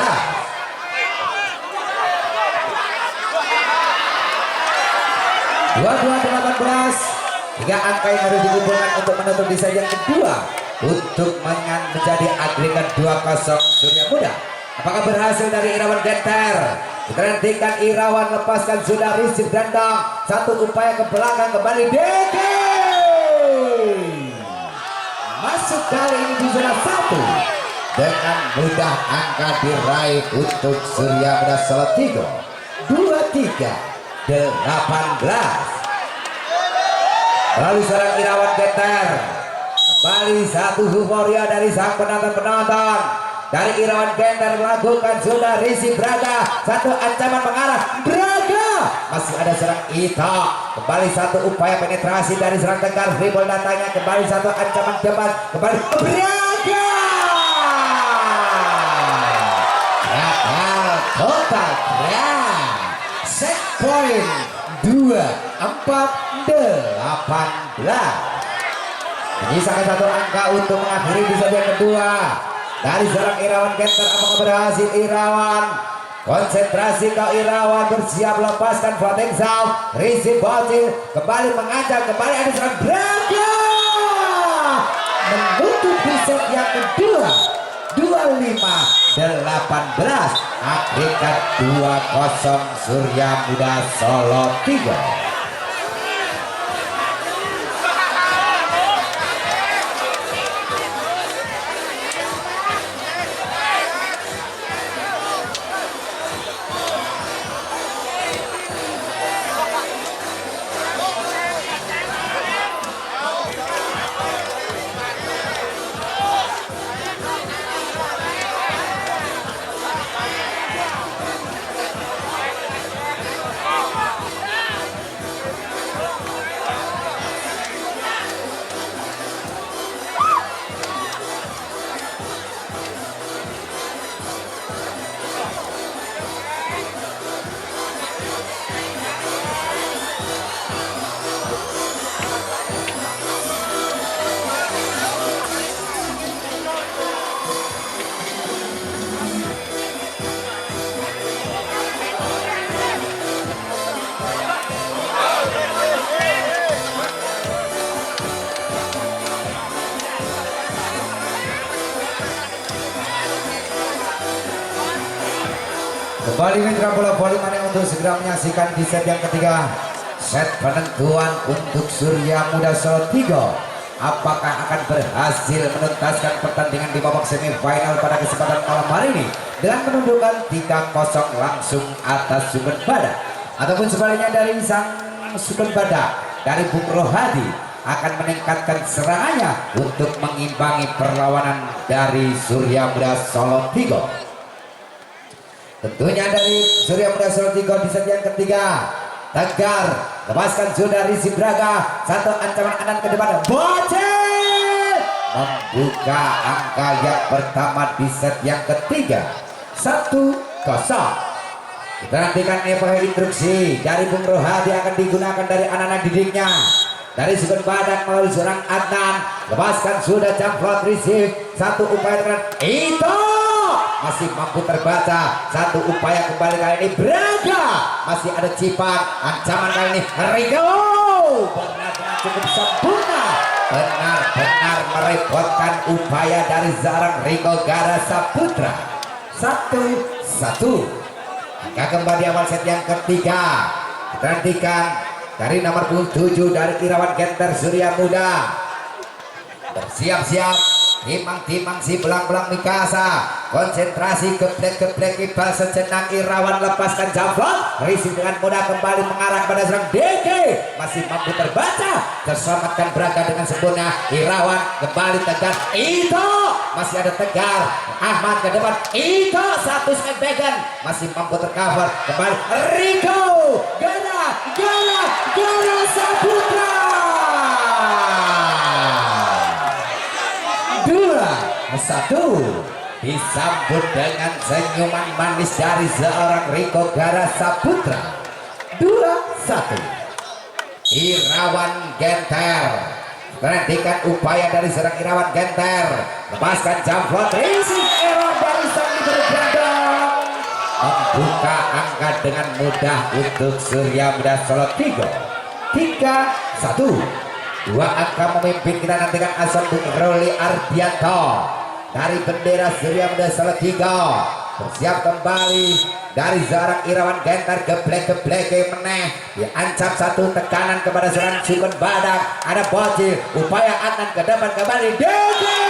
22-18. 3 angka yang harus dikumpulkan untuk menutup di set yang kedua untuk menjadi agregat 2-0 Surya Muda. Apakah berhasil dari Irawan Genter? Kita nantikan Irawan lepaskan sudah Rizky Grandong. Satu upaya ke belakang kembali Deke. Masuk kali ini di zona 1. Dengan mudah angka diraih untuk Surya Muda Solo 3. 23-18. Melalui seorang Irawan Genter. Kembali satu euforia dari sang penonton-penonton. Dari Irawan Genter melakukan sudah Risi Braga. Satu ancaman mengarah Braga. Masih ada serang Ito. Kembali satu upaya penetrasi dari serang Tegar. Dribble datanya kembali satu ancaman depan. Kembali Braga. Total set point 2-4-18. Menyisakan satu angka untuk mengakhiri di set yang kedua dari seorang Irawan Genter. Apakah berhasil Irawan? Konsentrasi kau Irawan, bersiap lepaskan Fateng Zhao. Rizky Bocil kembali mengancam, kembali ada serang Braga menutup di set yang kedua 25-18. Agregat 2-0 Surya Muda Solo 3. Kembali mitra bola voli mana untuk segera menyaksikan di set yang ketiga. Set penentuan untuk Surya Muda Solo 3. apakah akan berhasil menuntaskan pertandingan di babak semifinal pada kesempatan malam hari ini dengan menundukkan 3-0 langsung atas Sugeng Badak, ataupun sebaliknya dari sang Sugeng Badak dari Bung Rohadi akan meningkatkan serangannya untuk mengimbangi perlawanan dari Surya Muda Solo Tigo. Tentunya dari Surya Muda Solo Tigo di set yang ketiga, Tegar lepaskan sudah Rizky Braga, satu ancaman kanan ke depan, Bocil membuka angka yang pertama di set yang ketiga, 1-0. Kita nantikan instruksi dari Bung Rohadi akan digunakan dari anak-anak didiknya. Dari Sugeng Badak melalui seorang Adnan, lepaskan sudah Jamflot receive, satu upaya dengan itu masih mampu terbaca, satu upaya kembali kali ini Braga, masih ada Cipang, ancaman kali ini Rigo benar-benar cukup sempurna, benar-benar merepotkan upaya dari Zarang Rigo Gara Saputra. 1-1. Angka kembali awal set yang ketiga. Kita nantikan dari nomor 7 dari Irawan Genter Surya Muda bersiap-siap, timang-timang si belang-belang Mikasa, konsentrasi geblek-geblek ibal sejenak. Irawan lepaskan Jamflot, Risi dengan mudah kembali mengarah pada serang DG, masih mampu terbaca, terselamatkan Braga dengan sempurna. Irawan kembali Tegar, itu masih ada Tegar, Ahmad ke depan, itu satu smackback, masih mampu tercover kembali Rico Gara Saputra 2-1. disambut dengan senyuman manis dari seorang Rico Gara Saputra. 2-1. Irawan Genter, perhatikan upaya dari seorang Irawan Genter, lepaskan Jamflot, racing error dari sang bergelandang, membuka angka dengan mudah untuk Surya Muda Solo Tigo. 3-1. Dua angka memimpin. Kita nantikan asal Bung Roli Ardianto dari bendera Surya Muda Solo Tigo, bersiap kembali dari seorang Irawan Genter, geblek-geblek meneh, diancam satu tekanan kepada seorang Sugeng Badak, ada Bocil, upaya Adnan ke depan kembali Dede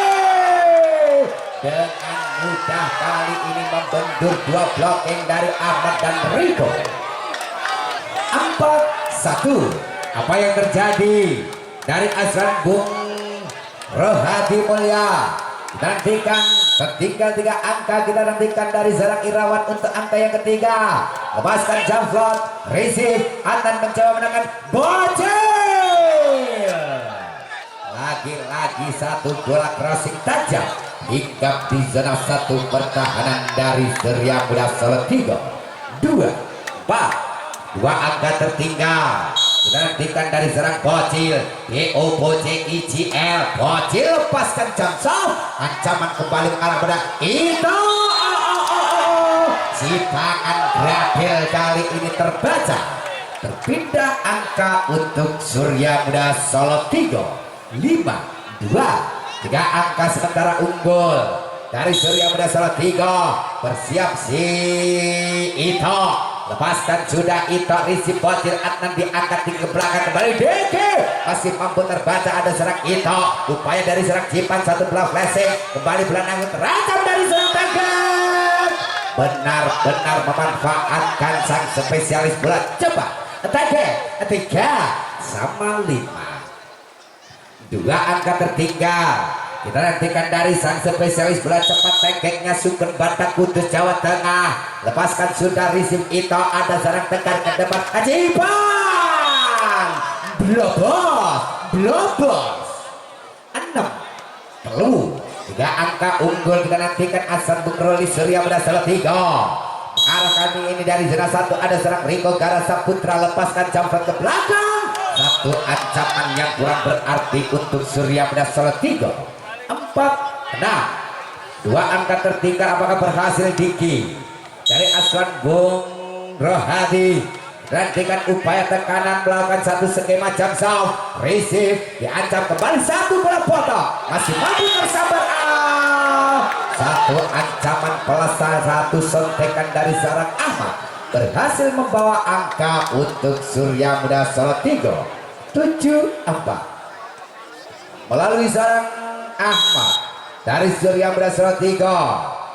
dengan mudah kali ini membentur dua blocking dari Ahmad dan Rico. 4-1. Apa yang terjadi dari Asran Bung Rohadi Mulya? Nantikan ketinggal 3 angka. Kita nantikan dari seorang Irawan untuk angka yang ketiga, lepaskan Jamflot, receive, Adnan mencoba menangkan Bocil, lagi-lagi satu bola crossing tajam hinggap di zona 1 pertahanan dari Surya Muda Solo Tigo. 2-4. 2 angka tertinggal. Kita nantikan dari serang Bocil, BOBOCIGL, Bocil lepaskan Jamsal, ancaman kembali mengarah pada itu. Si tangan Gradel kali ini terbaca, terpindah angka untuk Surya Muda Solo Tigo. 5-2. 3 angka sementara unggul dari Surya Muda Solo Tigo. Bersiap si Ito, lepaskan sudah Ito, risi Bocil, Adnan diangkat di belakang kembali DG, masih mampu terbaca, ada serang Ito, upaya dari serang Cipan, satu bola flashing kembali belanang terancam dari serang Tegar, benar-benar memanfaatkan sang spesialis bola cepat. Tegar 3-5. 2 angka tertinggal. Kita nantikan dari sang spesialis bola cepat tegeknya Sugeng Badak Kudus Jawa Tengah, lepaskan sudah receive Ito, ada sarang Tegar ke depan, Ajiban blobos 6 perlu. 3 angka unggul. Kita nantikan Hasan Bung Roli Surya Muda Solo Tigo mengarah kali ini dari zona 1, ada serang Rico Gara Saputra, lepaskan Jamflot ke belakang, satu ancaman yang kurang berarti untuk Surya Muda Solo Tigo. 4-6. 2 angka tertinggal. Apakah berhasil Diki dari Aswan Bung Rohadi? Nantikan upaya tekanan melakukan satu skema Jamsal, receive, diancam kembali satu bola potong, masih mampu tersambar. Satu ancaman pelesar, satu sontekan dari seorang Ahmad berhasil membawa angka untuk Surya Muda Solo Tigo. 7-4. melalui seorang Ahmad dari Surya Muda Salatiga.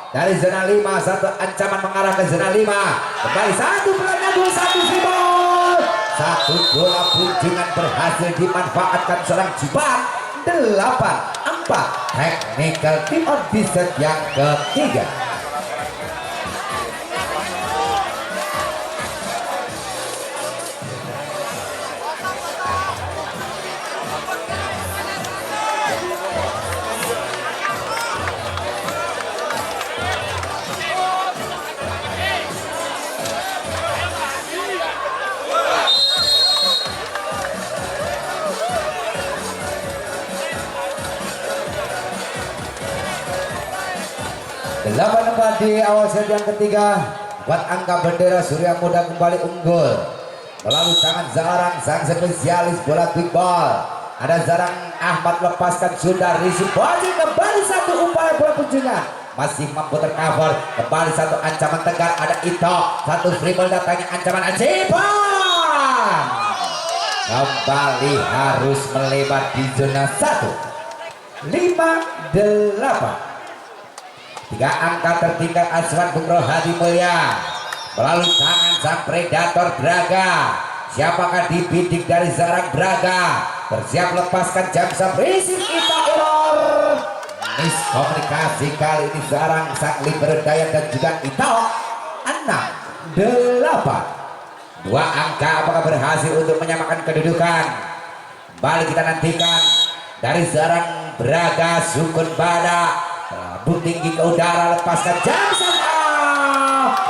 Dari zona 5 satu ancaman mengarah ke zona 5. Kembali satu pelanggan 21 ribol. Satu bola punjungan berhasil dimanfaatkan seorang Jipan. 8-4 technical team on di set yang ketiga. Delapan empat di awal set yang ketiga. Buat angka bendera Surya Muda kembali unggul melalui tangan Zarang sang spesialis bola quick ball. Ada Zarang Ahmad lepaskan sudah receive body kembali satu upaya bola punjungan masih mampu tercover. Kembali satu ancaman tegar ada Ito. Satu free ball datangnya ancaman Ajipan. Kembali harus melebar di zona 1. 5-8. 3 angka tertinggal Aswan Bung Rohadi Mulya melalui tangan sang predator Braga. Siapakah dibidik dari Zarang Braga? Bersiap lepaskan jam receive Ito error. Miskomunikasi kali ini Zarang sang liberdaya dan juga Ito. 6-8. 2 angka apakah berhasil untuk menyamakan kedudukan? Kembali kita nantikan dari Zarang Braga Sukun Badak. Terlalu tinggi ke udara, lepaskan jam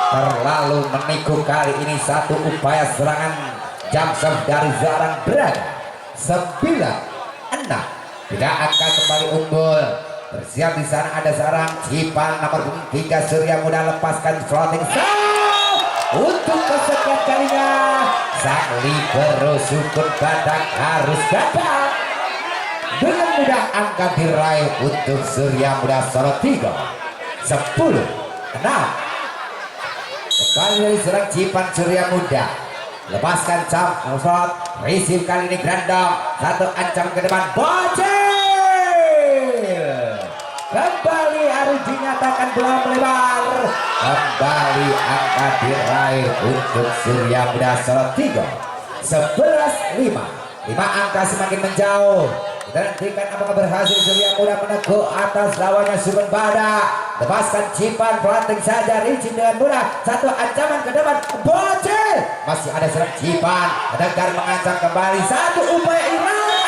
terlalu menikung kali ini satu upaya serangan jam dari Zarang Braga. 9-6. 3 angka kembali unggul. Bersiap di sana ada Zarang Cipan nomor 3 Surya Muda lepaskan floating shot untuk kesekian kalinya. Sang libero Sukun Badak harus gagal. Dengan mudah angka diraih untuk Surya Muda Salatiga. 10-6. Kembali dari serang Cipan Surya Muda. Lepaskan jump shot. Receive kali ini Grandong. Satu ancaman ke depan. Bocil. Kembali harus dinyatakan bola melebar. Kembali angka diraih untuk Surya Muda Salatiga. 11-5. 5 angka semakin menjauh. Kita nantikan apakah berhasil Surya Muda meneguk atas lawannya Sukun Badak. Lepaskan Cipan planting saja Ricin dengan mudah. Satu ancaman ke depan Bocil. Masih ada serang Cipan. Tegar mengancam kembali. Satu upaya Irawan.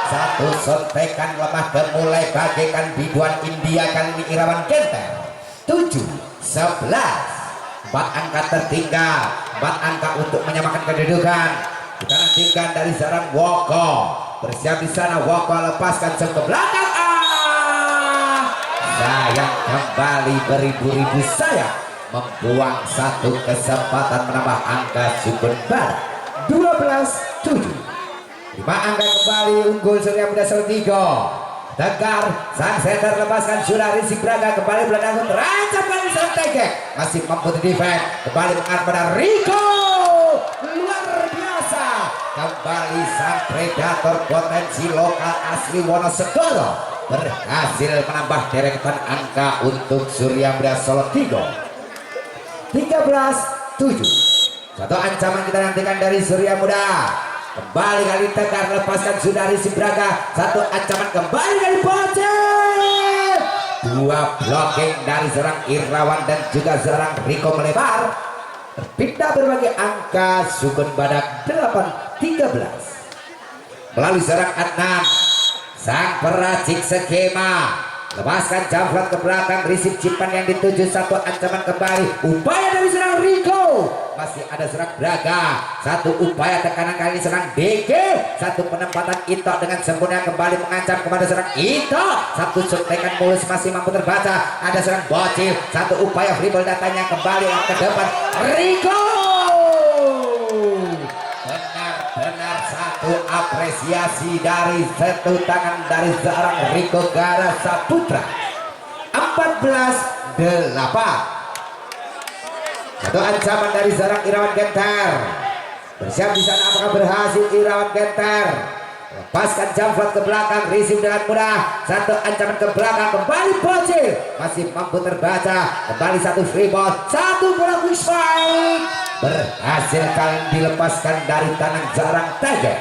Satu sontekan lemah gemulai bagaikan biduan India kali ini Irawan Genter. 7-11. 4 angka tertinggal. 4 angka untuk menyamakan kedudukan. Kita nantikan dari Zarang Woko. Bersiap di sana Woko lepaskan ke belakang. Sayang kembali beribu-ribu sayang membuang satu kesempatan menambah angka Sukun Badak. 12-7. 5 angka kembali unggul Surya Muda Salatiga. Tegar sang center lepaskan sudah Rizky Braga kembali belakang terancam kali serang Tegek masih mampu defend kembali mengarah pada Rico. Kembali sang predator potensi lokal asli Wonosegoro berhasil menambah deretan angka untuk Surya Muda Salatiga. 13-7. Satu ancaman kita nantikan dari Surya Muda. Kembali kali Tegar lepaskan sudah Rizky Braga. Satu ancaman kembali dari Bocil. 2 blocking dari serang Irawan dan juga serang Rico melebar. Berpindah berbagai angka Sukun Badak 8-13. Melalui serang Adnan sang peracik skema lepaskan jump ke belakang receive Cipan yang dituju satu ancaman kembali upaya dari serang Rico. Masih ada serang Braga. Satu upaya tekanan kali ini serang DG. Satu penempatan Ito dengan sempurna kembali mengancam kepada serang Ito. Satu suntikan mulus masih mampu terbaca. Ada serang Bocil. Satu upaya free ball datanya kembali ke depan Rico. Benar-benar satu apresiasi dari satu tangan dari seorang Rico Gara Saputra. 14-8. Satu ancaman dari seorang Irawan Genter. Bersiap di sana apakah berhasil Irawan Genter. lepaskan jump ke belakang, receive dengan mudah, satu ancaman ke belakang, kembali Bocil masih mampu terbaca, kembali satu free ball, satu bola quick strike berhasil kali dilepaskan dari tangan Jarang Tege.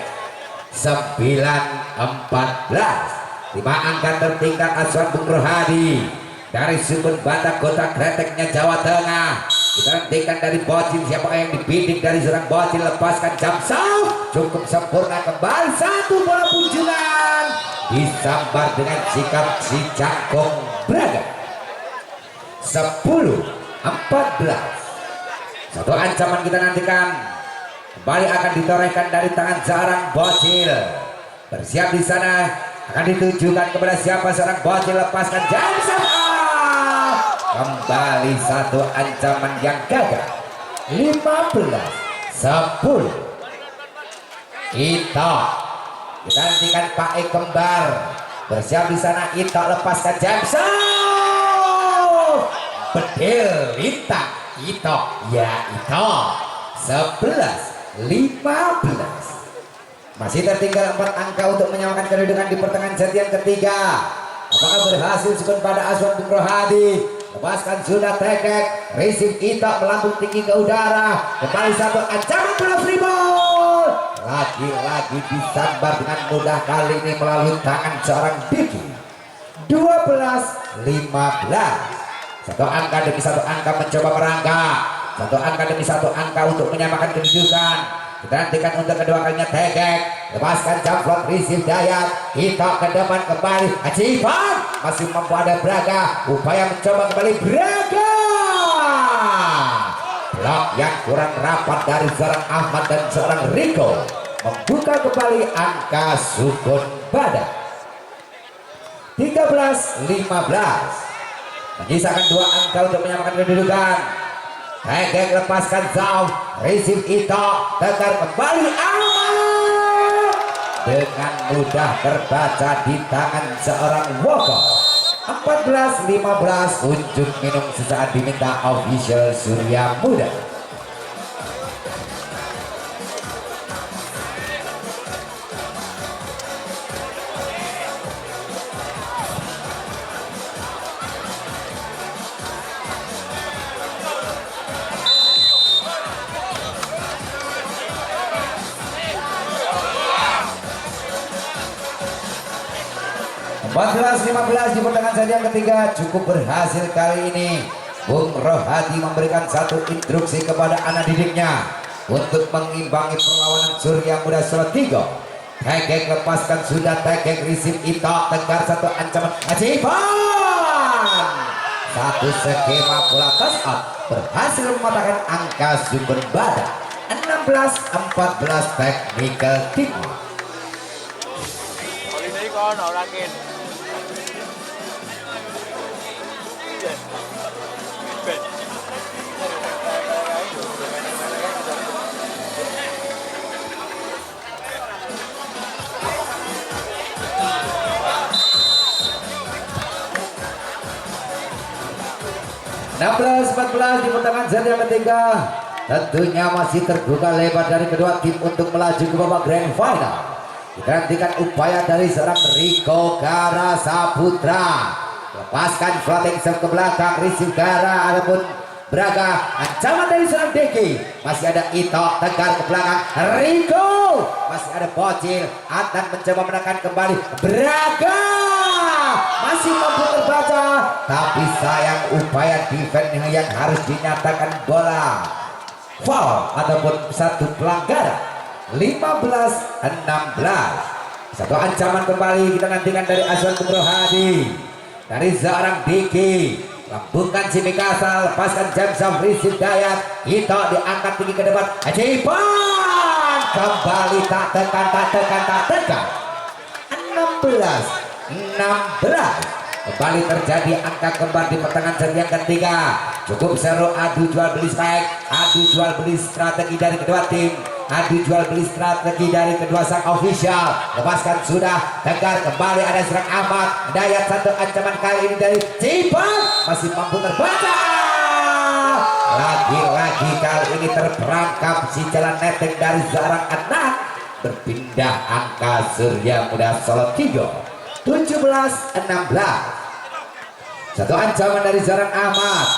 9-14, 5 angka tertinggal Aswan Bung Rohadi dari Sukun Batak Kota Kreteknya Jawa Tengah. Kita nantikan dari Bocil, siapa yang dibidik dari seorang Bocil, lepaskan jam sah cukup sempurna, kembali satu bola pujulan disambar dengan sikap si Cangkong Braga. 10-14, satu ancaman kita nantikan kembali akan ditorehkan dari tangan Jarang Bocil. Bersiap di sana, akan ditujukan kepada siapa seorang Bocil, lepaskan jam sah. Kembali satu ancaman yang gagal. 15-10. Ito, kita nantikan Pak E kembar. Bersiap di sana, Ito lepaskan Jameson. Bedil lintang Ito, ya Ito. 11-15. Masih tertinggal 4 angka untuk menyamakan kedudukan di pertengahan set yang ketiga. Apakah berhasil Sukun pada Aswan Bung Rohadi? Lepaskan sudah Tekek, receive Ito melambung tinggi ke udara, kembali satu ancaman bola free ball, lagi-lagi disambar dengan mudah kali ini melalui tangan seorang Diki. 12-15, satu angka demi satu angka mencoba merangkak, satu angka demi satu angka untuk menyamakan kedudukan. Kita nantikan untuk kedua kalinya Tekek, lepaskan jump shot, receive Dayat, Ito ke depan kembali, Acipan masih mampu ada Braga, upaya mencoba kembali Braga, blok yang kurang rapat dari seorang Ahmad dan seorang Riko membuka kembali angka Sukun Badak. 13-15, menyisakan 2 angka untuk menyamakan kedudukan. Tekek lepaskan Zau, receive Ito, tegar kembali Ahmad dengan mudah terbaca di tangan seorang Woko. 14-15, unjuk minum sesaat diminta official Surya Muda. Empat 15 di pertengahan set yang ketiga. Cukup berhasil kali ini Bung Rohadi memberikan satu instruksi kepada anak didiknya untuk mengimbangi perlawanan Surya Muda Salatiga. Tekek lepaskan sudah, Tekek receive Ito, tegar satu ancaman Acipan, satu skema bola toss out berhasil mematahkan angka Sukun Badak. 16-14 technical team. Kali ini con nào ra kênh. Bên. 16-14 di pertengahan set yang ketiga. Tentunya masih terbuka lebar dari kedua tim untuk melaju ke babak grand final. Kita nantikan upaya dari seorang Riko Gara Saputra. Lepaskan floating serve ke belakang, receive Gara ataupun Braga. Ancaman dari seorang Deki. Masih ada Ito, tegar ke belakang, Riko. Masih ada Bocil, akan mencoba menekan kembali Braga. Masih mampu terbaca, tapi sayang upaya defense yang harus dinyatakan bola foul ataupun satu pelanggaran. 15-16, satu ancaman kembali kita nantikan dari Aswan Bung Rohadi, dari seorang Diki. Lambungkan si Mikasa, lepaskan Jamsam, receive Dayat, Ito diangkat tinggi ke depan, Acipan kembali tak tekan 16-16, kembali terjadi angka kembar di pertengahan set yang ketiga. Cukup seru adu jual beli strike, adu jual beli strategi dari kedua tim, adu jual beli strategi dari kedua sang official. Lepaskan sudah, tegar kembali ada serang Ahmad Dayat, satu ancaman kali ini dari Cipan masih mampu terbaca. Lagi-lagi kali ini terperangkap si jalan neteng dari seorang anak berpindah angka Surya Muda Solo 3 17-16. Satu ancaman dari seorang Ahmad,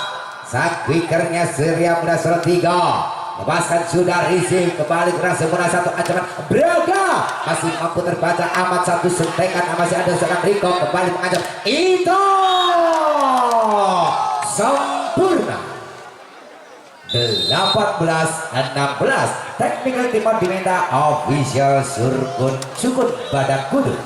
sang quickernya Surya Muda Solo 3 lepaskan sudah risih kembali keras sempurna. Satu ancaman Braga masih mampu terbaca. Ahmad satu sentekan, masih ada seorang Riko kembali mengancam itu sempurna. 18-16. Technical Team Dimenda official Sukun Badak Kudus.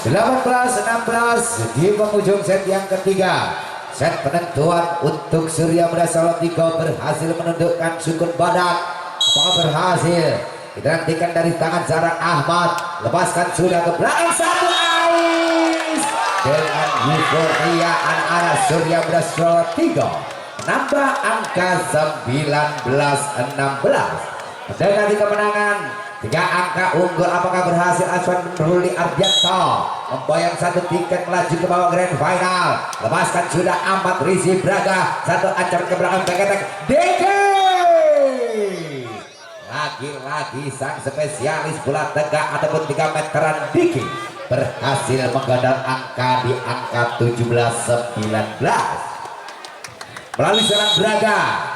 Delapan 16 di penghujung set yang ketiga. Set penentuan untuk Surya Muda Solo 3 berhasil menundukkan Sukun Badak. Apakah berhasil? Kita nantikan dari tangan seorang Ahmad. Lepaskan sudah ke belakang, satu ais dengan euforia anak-anak Surya Muda Solo 3 menambah angka 19-16. Mendekati kemenangan. 3 angka unggul. Apakah berhasil Aswan Ruli Ardianto membayang satu tiket melaju ke bawah grand final. Lepaskan sudah Ahmad Rizi Braga. Satu ancaman ke belakang Beketek DK. Lagi-lagi sang spesialis bola tegak ataupun 3 meteran Diki berhasil menggadang angka di angka 17-19 melalui seorang Braga.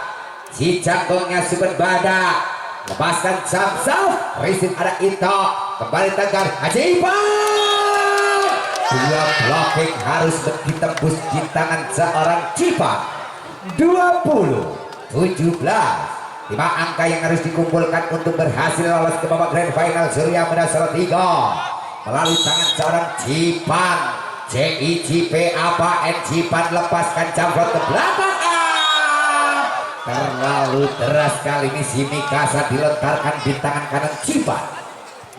Si jangkongnya Sukun Badak lepaskan Samsaf, Risin ada Ito kembali tegar Cipan. 2 blocking harus ditembus di tangan seorang Cipan. 20-17. 5 angka yang harus dikumpulkan untuk berhasil lolos ke babak grand final Surya Muda Solo 3 melalui tangan seorang Cipan. CICP apa Cipan lepaskan jamrot ke belakang. Terlalu deras kali ini si Mikasa dilontarkan di tangan kanan Cipan.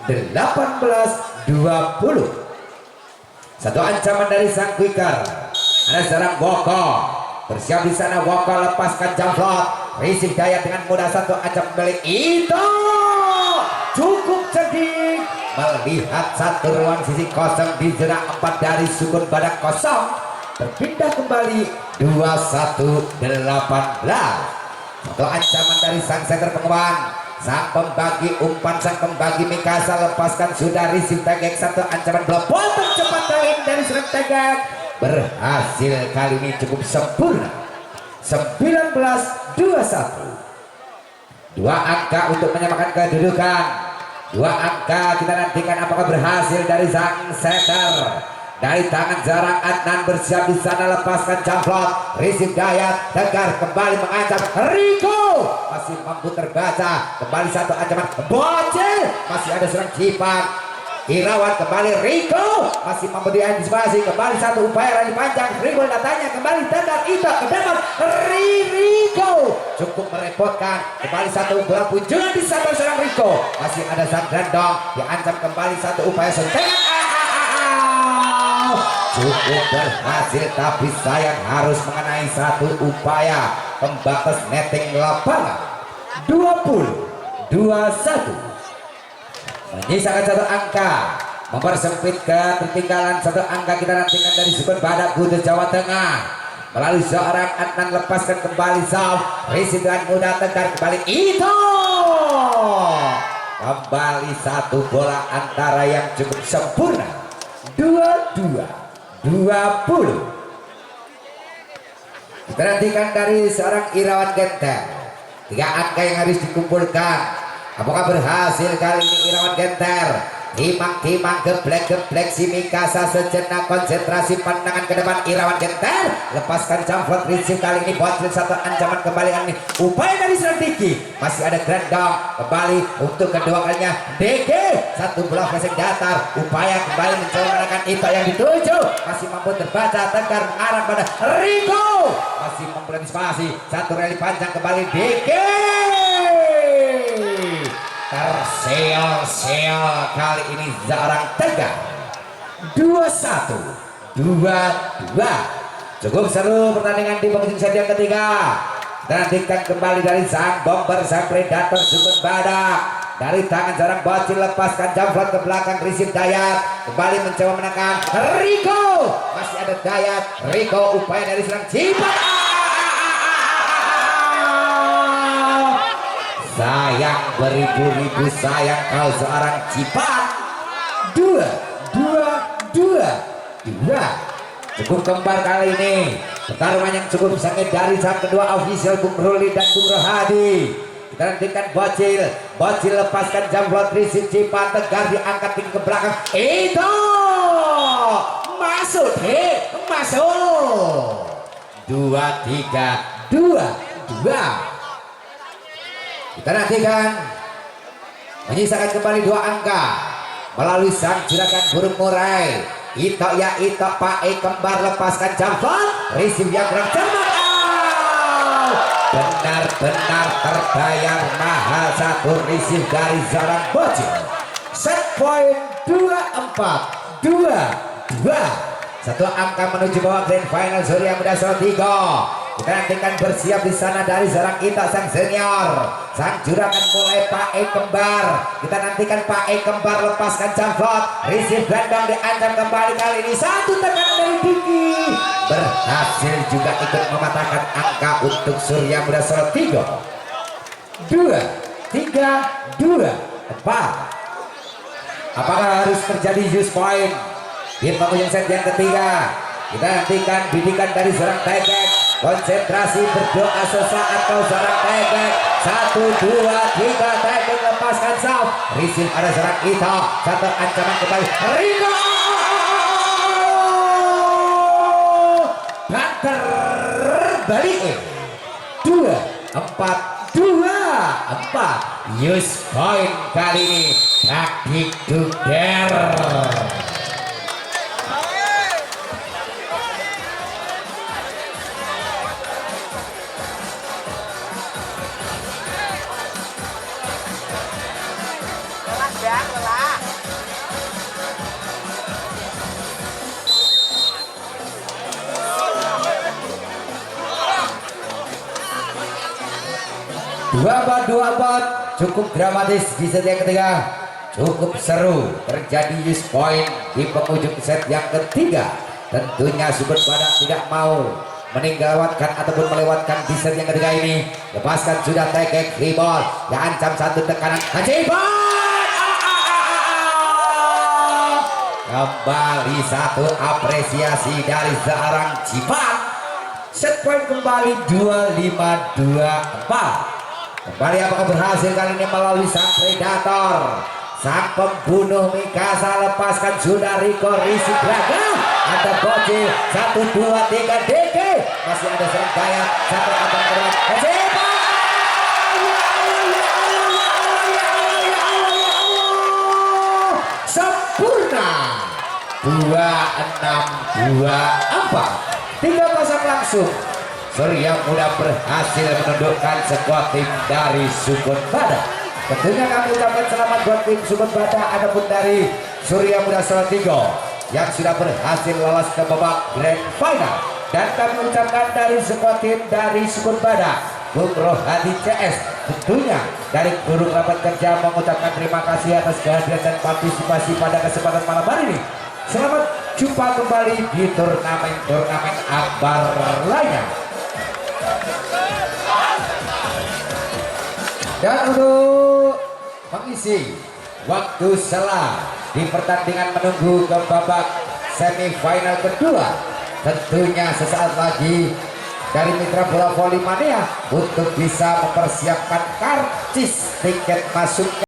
18-20. Satu ancaman dari sang quicker. Ada seorang Boko bersiap di sana. Boko lepaskan jamrot. Risik Daya dengan mudah satu ancaman balik itu cukup cerdik melihat satu ruang sisi kosong di zona 4 dari Sukun Badak kosong. Berpindah kembali 21-18. Satu ancaman dari sang center pengembang, sang pembagi umpan, sang pembagi Mikasa lepaskan sudah risih Tegek. Satu ancaman bola potong cepat lain dari serang Tegek berhasil kali ini cukup sempurna. 19-21. 2 angka untuk menyamakan kedudukan. 2 angka kita nantikan apakah berhasil dari sang setter. Dari tangan Jarang Adnan bersiap di sana, lepaskan jamrot. Rizky Dayat tegar kembali mengancam Riko masih mampu terbaca. Kembali satu ancaman Bocil, masih ada serang Cipan. Irawan kembali Riko masih mampu diantisipasi. Kembali satu upaya lari panjang. Riko datanya kembali tegar itu ke depan. Riko cukup merepotkan. Kembali satu bola punjulan di sana serang Riko. Masih ada sang Grandong diancam kembali satu upaya sentengan. Cukup berhasil tapi sayang harus mengenai satu upaya pembatas netting lapangan. 20-21. Menyisakan satu angka, mempersempit ketertinggalan satu angka kita nantikan dari Sukun Badak Kudus Jawa Tengah melalui seorang Adnan. Lepaskan kembali Sam Risi dengan mudah tegar kembali itu kembali satu bola antara yang cukup sempurna. 22-20. Kita nantikan dari seorang Irawan Genter. 3 angka yang harus dikumpulkan. Apakah berhasil kali ini Irawan Genter? Timang-timang geblek-geblek si Mikasa sejenak konsentrasi pandangan ke depan Irawan Genter. Lepaskan jamrot Rizky kali ini Bocil satu ancaman kembali ini. Upaya dari Serendiki. Masih ada Grandong kembali untuk kedua kalinya. DG satu bola flashing datar. Upaya kembali mencoba menekan itu yang dituju. Masih mampu terbaca tegar mengarah pada Riko. Masih mampu antisipasi. Satu rally panjang kembali DG. Terseol-seol kali ini seorang tegar. 21-22. Cukup seru pertandingan di penghujung set yang ketiga. Dan nantikan kembali dari sang bomber, sang predator Sukun Badak. Dari tangan seorang bocil lepaskan jamflot ke belakang, Risip Dayat kembali mencoba menekan Riko. Masih ada Dayat, Riko upaya dari serang Cipat. Sayang beribu-ribu sayang kau seorang Cipat. Dua. Cukup kembar kali ini. Pertarungan yang cukup sengit dari sang kedua official Bung Ruli dan Bung Rohadi. Kita nantikan Bocil lepaskan jamblot, Risip Cipat tegar diangkat tinggi ke belakang. Itu masuk. 2-3 kita nantikan menyisakan kembali 2 angka melalui sang juragan burung murai. Ito Pae kembar lepaskan jamblot, Risip yang kurang cermat. Benar-benar terbayar mahal satu Risip dari seorang Bocil. Set point 2-4 satu angka menuju bawah grand final Surya Muda Salatiga. Kita nantikan bersiap di sana dari seorang Ito sang senior, sang juragan mulai Pae kembar. Kita nantikan Pae kembar lepaskan jamflot, Risip Gandang diancam kembali kali ini. Satu tekanan dari Diki berhasil juga ikut mematahkan angka untuk Surya Muda Salatiga. 2-4. Apakah harus terjadi use point di penghujung set yang ketiga? Kita nantikan bidikan dari seorang Tegek. Konsentrasi berdoa sesaat kau seorang Tegek. 1, 2, 3 Tegek lepaskan saf. Risip ada seorang Ito. Satu ancaman kembali Riko. Dan terbalik 2-4 use point kali ini taktik duder. Dua bot cukup dramatis di set yang ketiga, cukup seru terjadi use point di penghujung set yang ketiga. Tentunya Sukun Badak tidak mau meninggalkan ataupun melewatkan di set yang ketiga ini. Lepaskan sudah Tegek rebound, diancam satu tekanan kembali satu apresiasi dari seorang Cipat. Set point kembali 25-24. Kembali apakah berhasil kali ini melalui sang predator, sang pembunuh Mikasa. Lepaskan sudah Riko, Risip Gandang. Ada Bocil 1, 2, 3 DK. Masih ada serang Dayat. Satu akan keluar sempurna. 26-24 3-0 langsung. Surya Muda berhasil menundukkan skuad tim dari Sukun Badak. Tentunya kami ucapkan selamat buat tim Sukun Badak adapun dari Surya Muda Salatiga yang sudah berhasil lolos ke babak grand final. Dan kami ucapkan dari skuad tim dari Sukun Badak, Bung Rohadi CS, tentunya dari guru rapat kerja mengucapkan terima kasih atas kehadiran dan partisipasi pada kesempatan malam hari ini. Selamat jumpa kembali di turnamen akbar lainnya. Dan untuk mengisi waktu sela di pertandingan menunggu ke babak semifinal kedua, tentunya sesaat lagi dari Mitra Bola Voli Mania untuk bisa mempersiapkan karcis tiket masuk